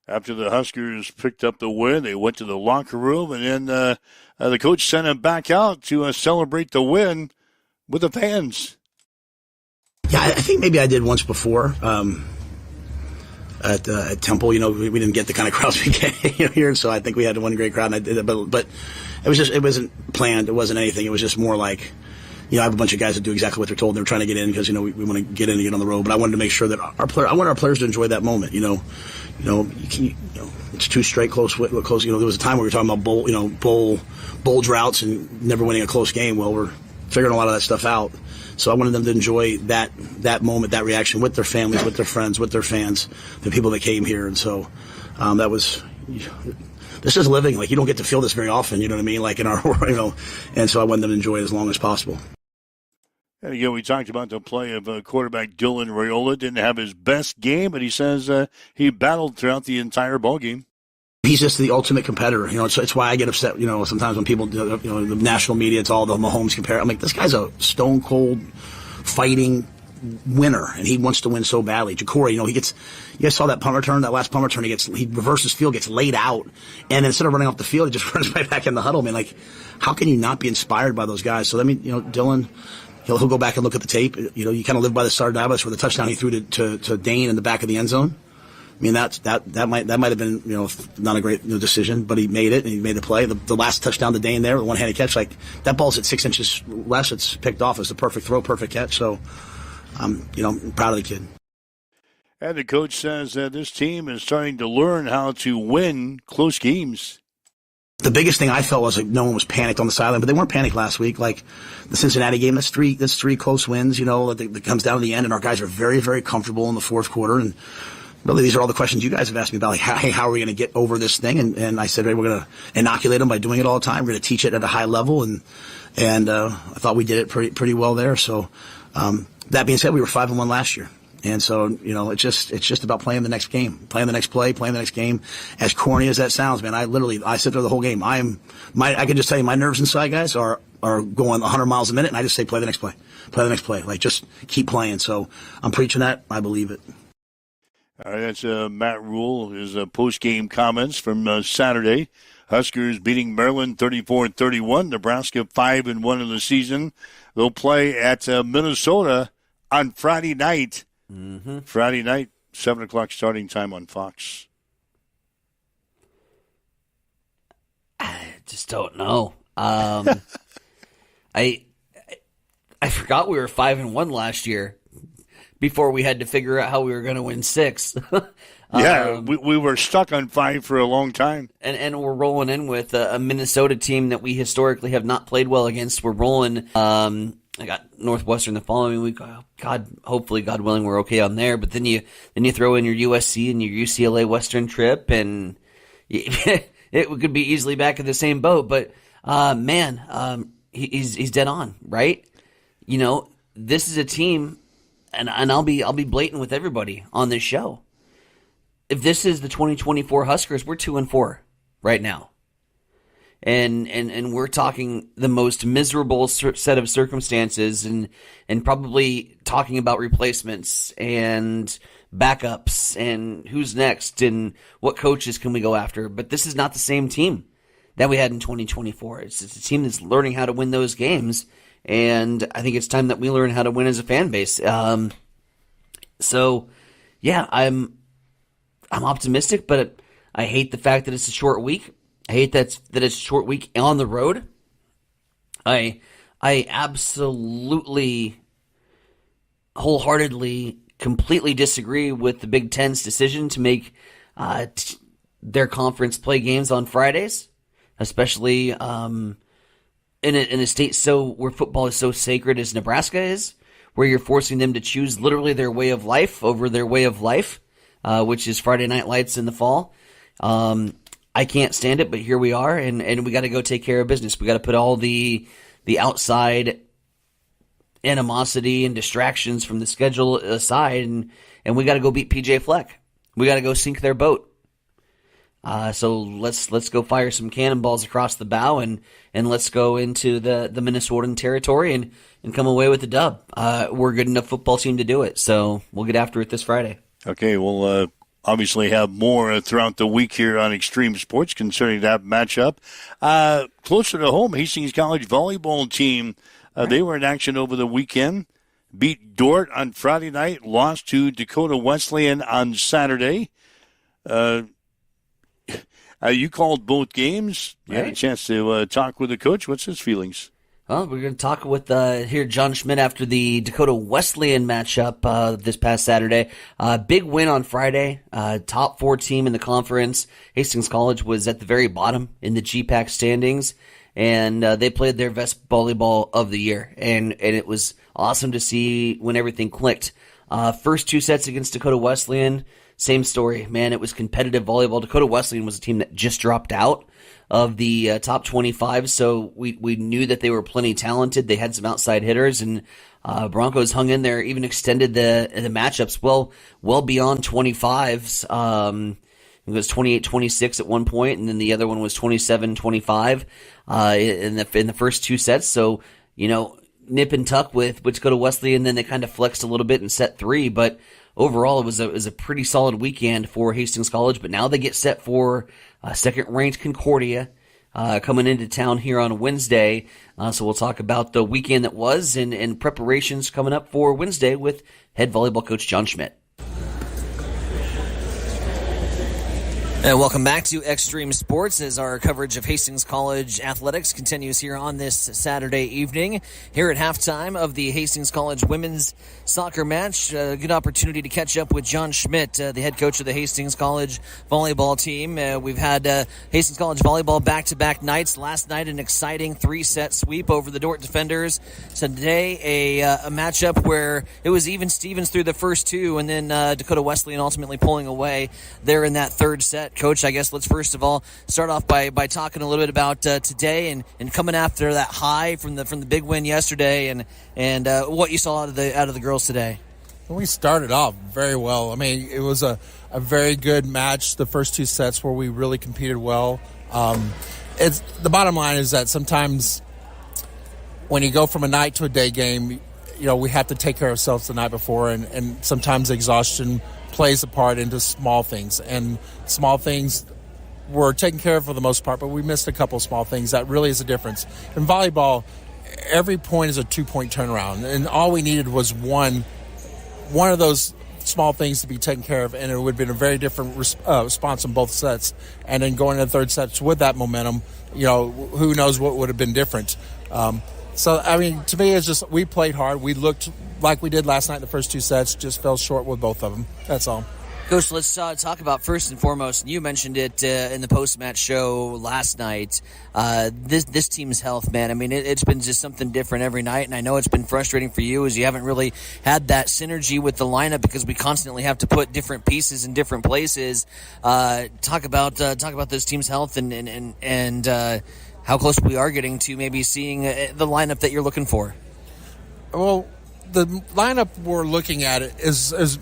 S2: After the Huskers picked up the win, they went to the locker room, and then the coach sent them back out to celebrate the win with the fans.
S12: Yeah, I think maybe I did once before at Temple. We didn't get the kind of crowds we get here, so I think we had one great crowd, and I did it. But it wasn't planned. It wasn't anything. It was just more like, I have a bunch of guys that do exactly what they're told. They're trying to get in because, we want to get in and get on the road. But I wanted to make sure that I want our players to enjoy that moment. It's two straight close. There was a time where we were talking about bowl droughts and never winning a close game. Well, we're figuring a lot of that stuff out. So I wanted them to enjoy that moment, that reaction with their families, with their friends, with their fans, the people that came here. And so that was. This is living. Like, you don't get to feel this very often, you know what I mean? Like in our, and so I wanted them to enjoy it as long as possible.
S2: And again, we talked about the play of quarterback Dylan Raiola. Didn't have his best game, but he says he battled throughout the entire ballgame.
S12: He's just the ultimate competitor. It's why I get upset, sometimes when people, the national media, it's all the Mahomes compare. I'm like, this guy's a stone cold fighting winner, and he wants to win so badly. Ja'Cory, you guys saw that punt return, that last punt return, he reverses field, gets laid out, and instead of running off the field, he just runs right back in the huddle. Man, like, how can you not be inspired by those guys? So, Dylan, he'll go back and look at the tape. You kind of live by the Sardavis, where the touchdown he threw to Dane in the back of the end zone. I mean, that might have been, not a great decision, but he made it, and he made the play. The last touchdown to Dane there, the one-handed catch, like, that ball's at 6 inches less, it's picked off. It's the perfect throw, perfect catch. So, I'm proud of the kid.
S2: And the coach says that this team is starting to learn how to win close games.
S12: The biggest thing I felt was like no one was panicked on the sideline, but they weren't panicked last week. Like the Cincinnati game, that's three close wins, that comes down to the end, and our guys are very, very comfortable in the fourth quarter. And really, these are all the questions you guys have asked me about, like, hey, how are we going to get over this thing? And I said, hey, we're going to inoculate them by doing it all the time. We're going to teach it at a high level, and I thought we did it pretty well there. So that being said, we were 5-1 last year, And so, it's just about playing the next game, playing the next play, playing the next game. As corny as that sounds, man, I sit there the whole game. I can just tell you my nerves inside, guys, are going 100 miles a minute, and I just say play the next play. Play the next play. Like, just keep playing. So I'm preaching that. I believe it.
S2: All right, that's Matt Rule, his post-game comments from Saturday. Huskers beating Maryland 34-31. Nebraska 5-1 in the season. They'll play at Minnesota on Friday night.
S3: Mm-hmm.
S2: Friday night, 7 o'clock starting time on Fox.
S3: I just don't know. I forgot we were 5-1 last year before we had to figure out how we were going to win 6.
S2: Yeah, we were stuck on 5 for a long time.
S3: And we're rolling in with a Minnesota team that we historically have not played well against. We're rolling. I got Northwestern the following week. Hopefully, God willing, we're okay on there. But then you throw in your USC and your UCLA Western trip, and it could be easily back in the same boat. But he's dead on, right? This is a team, and I'll be blatant with everybody on this show. If this is the 2024 Huskers, we're 2-4 right now. And we're talking the most miserable set of circumstances and probably talking about replacements and backups and who's next and what coaches can we go after. But this is not the same team that we had in 2024. It's a team that's learning how to win those games, and I think it's time that we learn how to win as a fan base. So, yeah, I'm optimistic, but I hate the fact that it's a short week. I hate that it's a short week on the road. I absolutely, wholeheartedly, completely disagree with the Big Ten's decision to make their conference play games on Fridays, especially in a state where football is so sacred as Nebraska is, where you're forcing them to choose literally their way of life over their way of life, which is Friday Night Lights in the fall. I can't stand it, but here we are, and we got to go take care of business. We got to put all the outside animosity and distractions from the schedule aside, and we got to go beat PJ Fleck. We got to go sink their boat. So let's go fire some cannonballs across the bow, and let's go into the Minnesotan territory and come away with a dub. We're a good enough football team to do it, so we'll get after it this Friday.
S2: Okay, we'll obviously have more throughout the week here on Extreme Sports concerning that matchup. Closer to home, Hastings College volleyball team, they were in action over the weekend. Beat Dordt on Friday night, lost to Dakota Wesleyan on Saturday. You called both games. You had a chance to talk with the coach. What's his feelings?
S3: Well, we're going to talk with John Schmidt after the Dakota Wesleyan matchup this past Saturday. Big win on Friday. Top 4 team in the conference. Hastings College was at the very bottom in the GPAC standings, and they played their best volleyball of the year. And it was awesome to see when everything clicked. First 2 sets against Dakota Wesleyan, same story. Man, it was competitive volleyball. Dakota Wesleyan was a team that just dropped out of the top 25, so we knew that they were plenty talented. They had some outside hitters, and Broncos hung in there, even extended the matchups well beyond 25s. It was 28-26 at one point, and then the other one was 27-25 in the first 2 sets. So, nip and tuck with Dakota Wesleyan, and then they kind of flexed a little bit in set 3, but overall it was a pretty solid weekend for Hastings College. But now they get set for second-ranked Concordia coming into town here on Wednesday. So we'll talk about the weekend that was and preparations coming up for Wednesday with head volleyball coach John Schmidt. And welcome back to Extreme Sports as our coverage of Hastings College athletics continues here on this Saturday evening. Here at halftime of the Hastings College women's soccer match, a good opportunity to catch up with John Schmidt, the head coach of the Hastings College volleyball team. We've had Hastings College volleyball back-to-back nights. Last night, an exciting 3-set sweep over the Dordt defenders. So today, a matchup where it was even Stevens through the first 2, and then Dakota Wesleyan ultimately pulling away there in that 3rd set. Coach, I guess let's first of all start off by talking a little bit about today and coming after that high from the big win yesterday and what you saw out of the girls today.
S13: We started off very well. I mean, it was a very good match, the first two sets where we really competed well. It's the bottom line is that sometimes when you go from a night to a day game, we have to take care of ourselves the night before, and sometimes exhaustion plays a part into small things. And small things were taken care of for the most part, but we missed a couple of small things. That really is a difference. In volleyball, every point is a 2-point turnaround, and all we needed was one of those small things to be taken care of, and it would have been a very different response in both sets. And then going into the third sets with that momentum, who knows what would have been different. So, I mean, to me, it's just we played hard. We looked like we did last night in the first two sets, just fell short with both of them. That's all.
S3: Coach, let's talk about first and foremost, you mentioned it in the post-match show last night, this team's health, man. I mean, it's been just something different every night, and I know it's been frustrating for you as you haven't really had that synergy with the lineup because we constantly have to put different pieces in different places. Talk about this team's health and how close we are getting to maybe seeing the lineup that you're looking for.
S13: Well, the lineup we're looking at is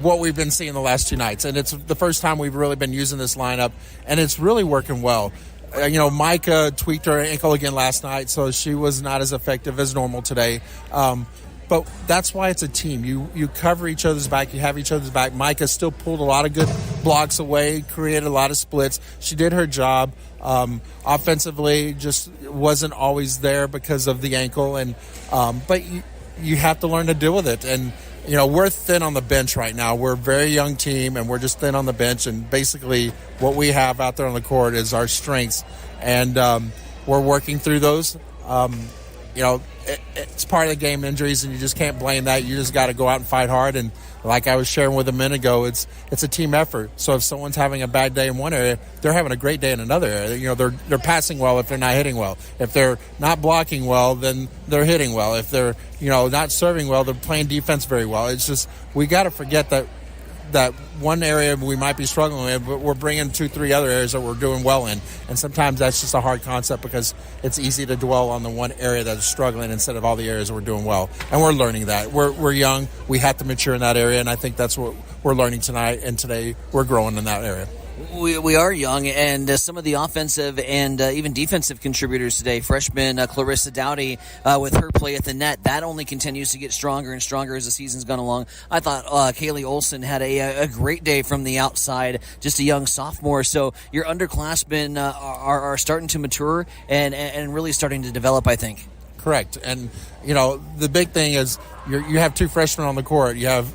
S13: what we've been seeing the last two nights, and it's the first time we've really been using this lineup, and it's really working well. Micah tweaked her ankle again last night, so she was not as effective as normal today. But that's why it's a team. You cover each other's back. You have each other's back. Micah still pulled a lot of good blocks away, created a lot of splits. She did her job. Offensively, just wasn't always there because of the ankle. But you have to learn to deal with it. And we're thin on the bench right now. We're a very young team, and we're just thin on the bench. And basically, what we have out there on the court is our strengths, and we're working through those. It's part of the game, injuries, and you just can't blame that. You just got to go out and fight hard. And like I was sharing with a minute ago, it's a team effort. So if someone's having a bad day in one area, they're having a great day in another area. They're passing well if they're not hitting well. If they're not blocking well, then they're hitting well. If they're not serving well, they're playing defense very well. It's just we got to forget that one area we might be struggling with, but we're bringing 2-3 other areas that we're doing well in. And sometimes that's just a hard concept because it's easy to dwell on the one area that's struggling instead of all the areas we're doing well. And we're learning that. We're young. We have to mature in that area, and I think that's what we're learning tonight. And today we're growing in that area.
S3: We are young, and some of the offensive and even defensive contributors today, freshman Clarissa Dowdy with her play at the net, that only continues to get stronger and stronger as the season's gone along. I thought Kaylee Olson had a great day from the outside, just a young sophomore. So your underclassmen are starting to mature and really starting to develop, I think.
S13: Correct. And, the big thing is you have two freshmen on the court. You have,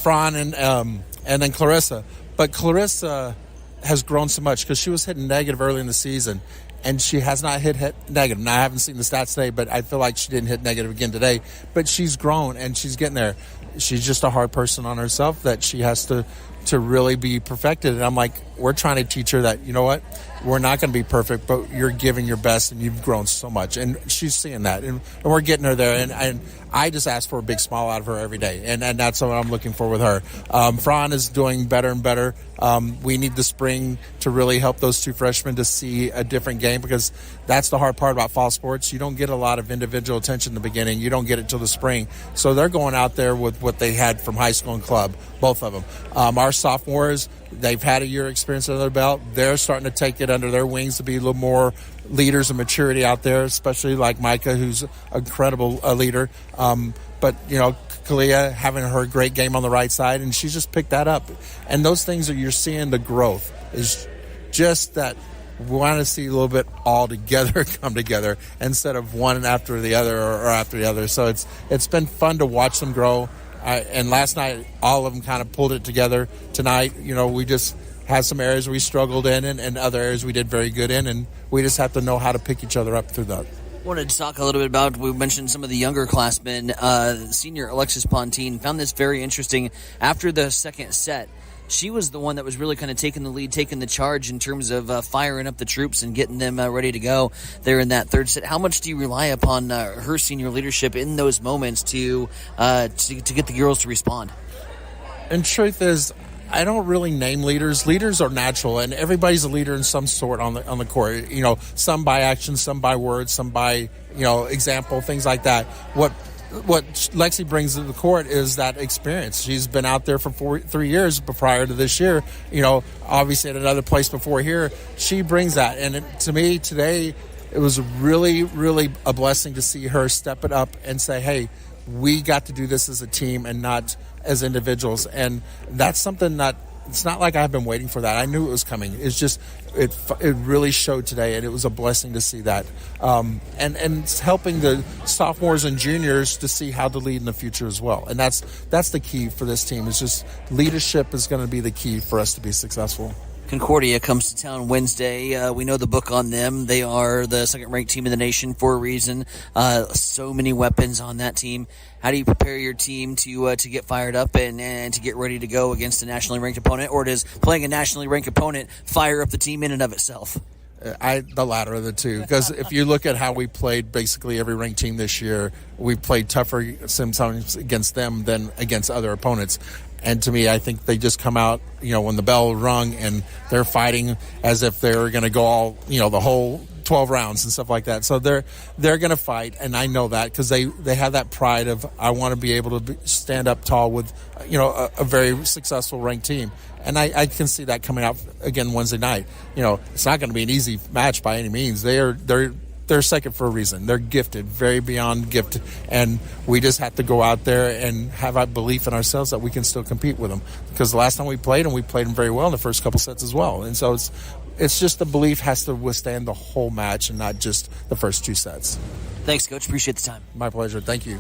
S13: Fran and then Clarissa. But Clarissa has grown so much because she was hitting negative early in the season, and she has not hit negative. Now, I haven't seen the stats today, but I feel like she didn't hit negative again today. But she's grown, and she's getting there. She's just a hard person on herself that she has to really be perfected. And I'm like, we're trying to teach her that, we're not going to be perfect, but you're giving your best, and you've grown so much. And she's seeing that, and we're getting her there. And I just ask for a big smile out of her every day, and that's what I'm looking for with her. Fran is doing better and better. We need the spring to really help those two freshmen to see a different game, because that's the hard part about fall sports. You don't get a lot of individual attention in the beginning. You don't get it till the spring. So they're going out there with what they had from high school and club, both of them. Our sophomores, they've had a year experience under their belt. They're starting to take it under their wings to be a little more leaders and maturity out there, especially like Micah, who's an incredible leader. But Kalia having her great game on the right side, and she's just picked that up. And those things that you're seeing, the growth is just that we want to see a little bit all together come together instead of one after the other or after the other. So it's been fun to watch them grow. And last night, all of them kind of pulled it together. Tonight, we just had some areas we struggled in, and other areas we did very good in, and we just have to know how to pick each other up through that.
S3: Wanted to talk a little bit about, we mentioned some of the younger classmen. Senior Alexis Pontine found this very interesting. After the second set, she was the one that was really kind of taking the lead, taking the charge in terms of firing up the troops and getting them ready to go there in that third set. How much do you rely upon her senior leadership in those moments to get the girls to respond?
S13: And truth is, I don't really name leaders. Leaders are natural, and everybody's a leader in some sort on the court. Some by action, some by words, some by example, things like that. What what Lexi brings to the court is that experience. She's been out there for 3 years prior to this year. Obviously at another place before here. She brings that, and to me today, it was really, really a blessing to see her step it up and say, "Hey, we got to do this as a team and not as individuals." And that's something that it's not like I've been waiting for that. I knew it was coming. It's just it really showed today, and it was a blessing to see that. And it's helping the sophomores and juniors to see how to lead in the future as well. And that's the key for this team. It's just leadership is going to be the key for us to be successful.
S3: Concordia comes to town Wednesday. We know the book on them. They are the second-ranked team in the nation for a reason. So many weapons on that team. How do you prepare your team to get fired up and to get ready to go against a nationally ranked opponent? Or does playing a nationally ranked opponent fire up the team in and of itself?
S13: The latter of the two, because if you look at how we played basically every ranked team this year, we played tougher sometimes against them than against other opponents. And to me, I think they just come out, when the bell rung, and they're fighting as if they're going to go all, the whole 12 rounds and stuff like that. So they're going to fight, and I know that because they have that pride of, I want to be able to stand up tall with, a very successful ranked team. And I can see that coming out again Wednesday night. It's not going to be an easy match by any means. They're second for a reason. They're gifted, very beyond gifted, and we just have to go out there and have a belief in ourselves that we can still compete with them. Because the last time we played them very well in the first couple sets as well. And so it's just the belief has to withstand the whole match and not just the first 2 sets.
S3: Thanks, Coach. Appreciate the time.
S13: My pleasure. Thank you.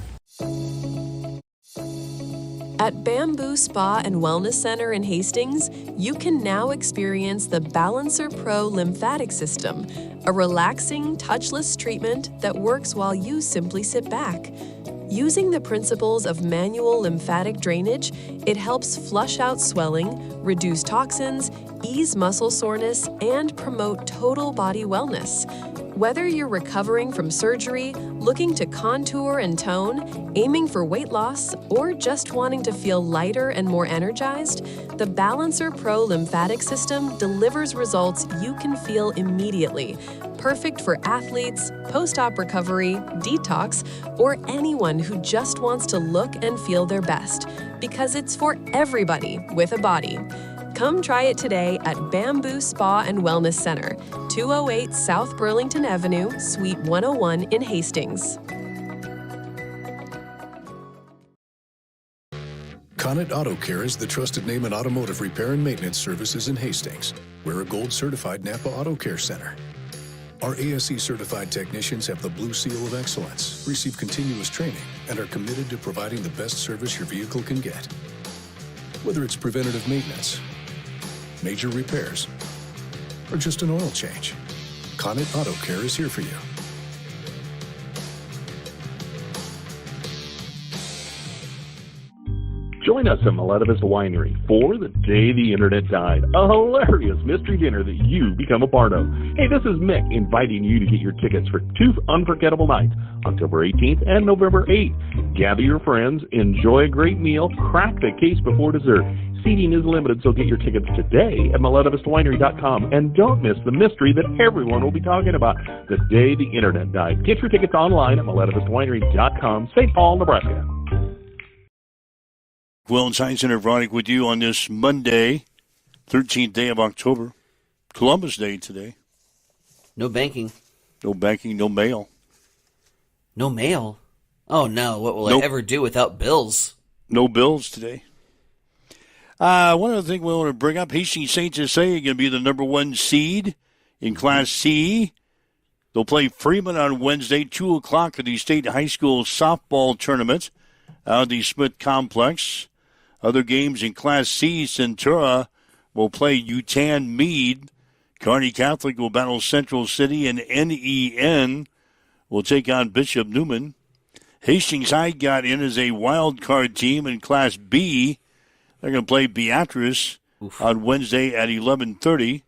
S7: At Bamboo Spa and Wellness Center in Hastings, you can now experience the Balancer Pro lymphatic system, a relaxing, touchless treatment that works while you simply sit back. Using the principles of manual lymphatic drainage, it helps flush out swelling, reduce toxins, ease muscle soreness, and promote total body wellness. Whether you're recovering from surgery, looking to contour and tone, aiming for weight loss, or just wanting to feel lighter and more energized, the Balancer Pro lymphatic system delivers results you can feel immediately. Perfect for athletes, post-op recovery, detox, or anyone who just wants to look and feel their best, because it's for everybody with a body. Come try it today at Bamboo Spa and Wellness Center, 208 South Burlington Avenue, Suite 101 in Hastings.
S14: Connet Auto Care is the trusted name in automotive repair and maintenance services in Hastings. We're a gold-certified Napa Auto Care Center. Our ASE-certified technicians have the Blue Seal of Excellence, receive continuous training, and are committed to providing the best service your vehicle can get. Whether it's preventative maintenance, major repairs, or just an oil change, Connet Auto Care is here for you.
S15: Join us at Miletovist Winery for The Day the Internet Died, a hilarious mystery dinner that you become a part of. Hey, this is Mick inviting you to get your tickets for 2 unforgettable nights, October 18th and November 8th. Gather your friends, enjoy a great meal, crack the case before dessert. Seating is limited, so get your tickets today at MiletovistWinery.com, and don't miss the mystery that everyone will be talking about, The Day the Internet Died. Get your tickets online at MiletovistWinery.com, St. Paul, Nebraska.
S2: Well, Science Center Veronica with you on this Monday, 13th day of October, Columbus Day today.
S3: No banking.
S2: No banking, no mail.
S3: No mail? Oh, no. What will I ever do without bills?
S2: No bills today. One other thing we want to bring up, Hastings Saints SA are going to be the number 1 seed in Class C. They'll play Freeman on Wednesday, 2 o'clock at the State High School softball tournament out of the Smith Complex. Other games in Class C, Centura will play Utan Meade. Kearney Catholic will battle Central City, and NEN will take on Bishop Newman. Hastings High got in as a wild card team in Class B. They're going to play Beatrice on Wednesday at 11:30.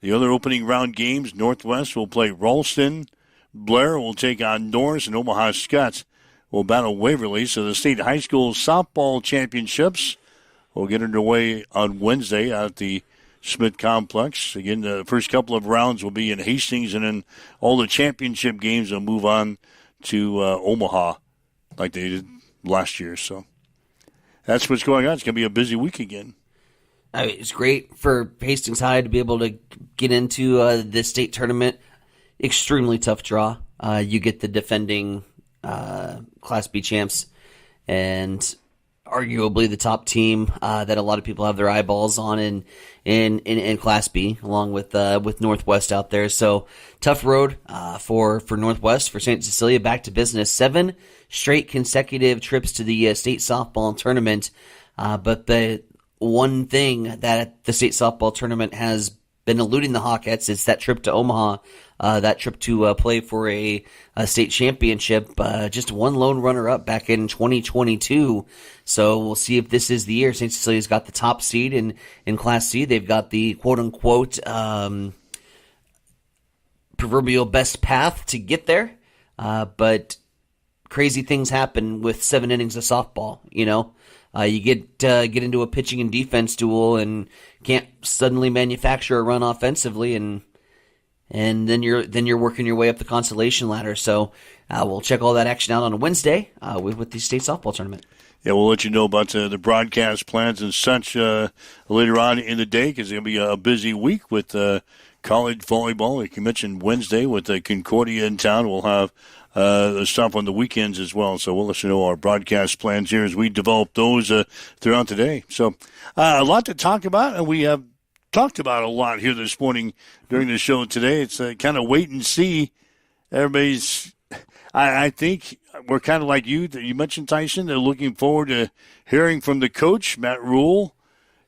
S2: The other opening round games, Northwest will play Ralston. Blair will take on Norris, and Omaha Skutt will battle Waverly. So the State High School softball championships will get underway on Wednesday at the Smith Complex. Again, the first couple of rounds will be in Hastings, and then all the championship games will move on to Omaha like they did last year. So that's what's going on. It's going to be a busy week again.
S3: It's great for Hastings High to be able to get into the state tournament. Extremely tough draw. You get the defending Class B champs and arguably the top team that a lot of people have their eyeballs on in Class B, along with Northwest out there. So tough road for Northwest, for St. Cecilia, back to business. 7 straight consecutive trips to the state softball tournament, but the one thing that the state softball tournament has been eluding the Hawkettes is that trip to Omaha, that trip to play for a state championship. Just one lone runner-up back in 2022. So we'll see if this is the year. St. Cecilia's got the top seed in Class C. They've got the quote-unquote proverbial best path to get there. But crazy things happen with 7 innings of softball, you know. You get into a pitching and defense duel and can't suddenly manufacture a run offensively, and then you're working your way up the consolation ladder. So we'll check all that action out on a Wednesday with the state softball tournament.
S2: Yeah, we'll let you know about the broadcast plans and such later on in the day, because it'll be a busy week with college volleyball. Like you mentioned, Wednesday with Concordia in town. We'll have stuff on the weekends as well. So we'll let you know our broadcast plans here as we develop those throughout the day. So a lot to talk about, and we have talked about a lot here this morning during the show today. It's kind of wait and see. Everybody's, I think we're kind of like you mentioned, Tyson. They're looking forward to hearing from the coach, Matt Rule.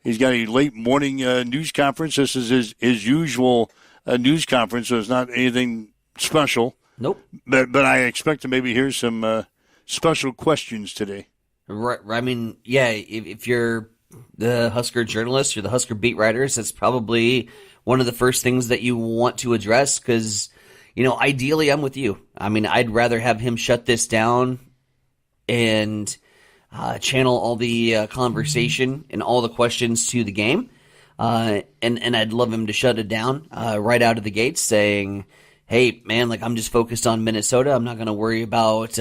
S2: He's got a late morning news conference. This is his usual news conference, so it's not anything special.
S3: Nope.
S2: But I expect to maybe hear some special questions today.
S3: Right. I mean, yeah, if you're the Husker journalist or the Husker beat writers, that's probably one of the first things that you want to address because, you know, ideally I'm with you. I mean, I'd rather have him shut this down and channel all the conversation and all the questions to the game. And I'd love him to shut it down right out of the gates, saying, hey, man, like I'm just focused on Minnesota. I'm not going to worry about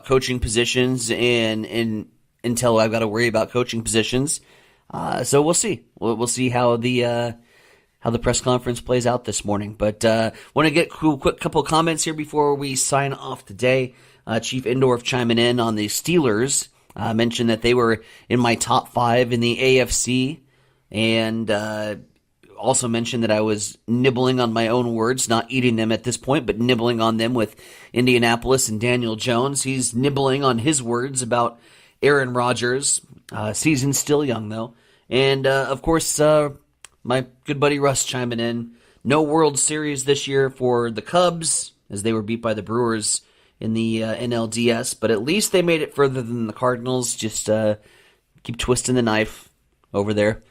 S3: coaching positions and until I've got to worry about coaching positions. So we'll see. We'll see how the press conference plays out this morning. But want to get a quick couple comments here before we sign off today. Chief Indorf chiming in on the Steelers. Mentioned that they were in my top 5 in the AFC, and also mentioned that I was nibbling on my own words, not eating them at this point, but nibbling on them with Indianapolis and Daniel Jones. He's nibbling on his words about Aaron Rodgers. Season's still young, though. And, of course, my good buddy Russ chiming in. No World Series this year for the Cubs, as they were beat by the Brewers in the NLDS. But at least they made it further than the Cardinals. Just keep twisting the knife over there.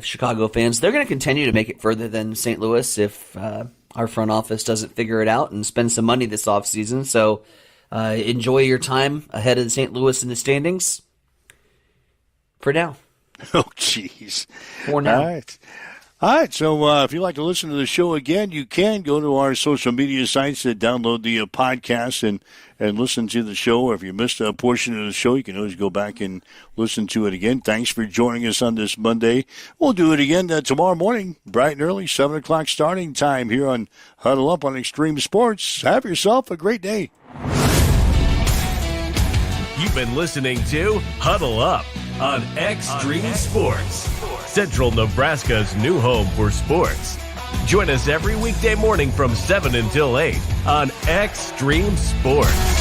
S3: Chicago fans, they're going to continue to make it further than St. Louis if our front office doesn't figure it out and spend some money this offseason. So enjoy your time ahead of St. Louis in the standings for now.
S2: Oh, jeez.
S3: For now.
S2: All right. So if you'd like to listen to the show again, you can go to our social media sites to download the podcast and listen to the show. Or if you missed a portion of the show, you can always go back and listen to it again. Thanks for joining us on this Monday. We'll do it again tomorrow morning, bright and early, 7 o'clock starting time here on Huddle Up on Extreme Sports. Have yourself a great day.
S1: You've been listening to Huddle Up on Extreme Sports, Central Nebraska's new home for sports. Join us every weekday morning from 7 until 8 on Extreme Sports.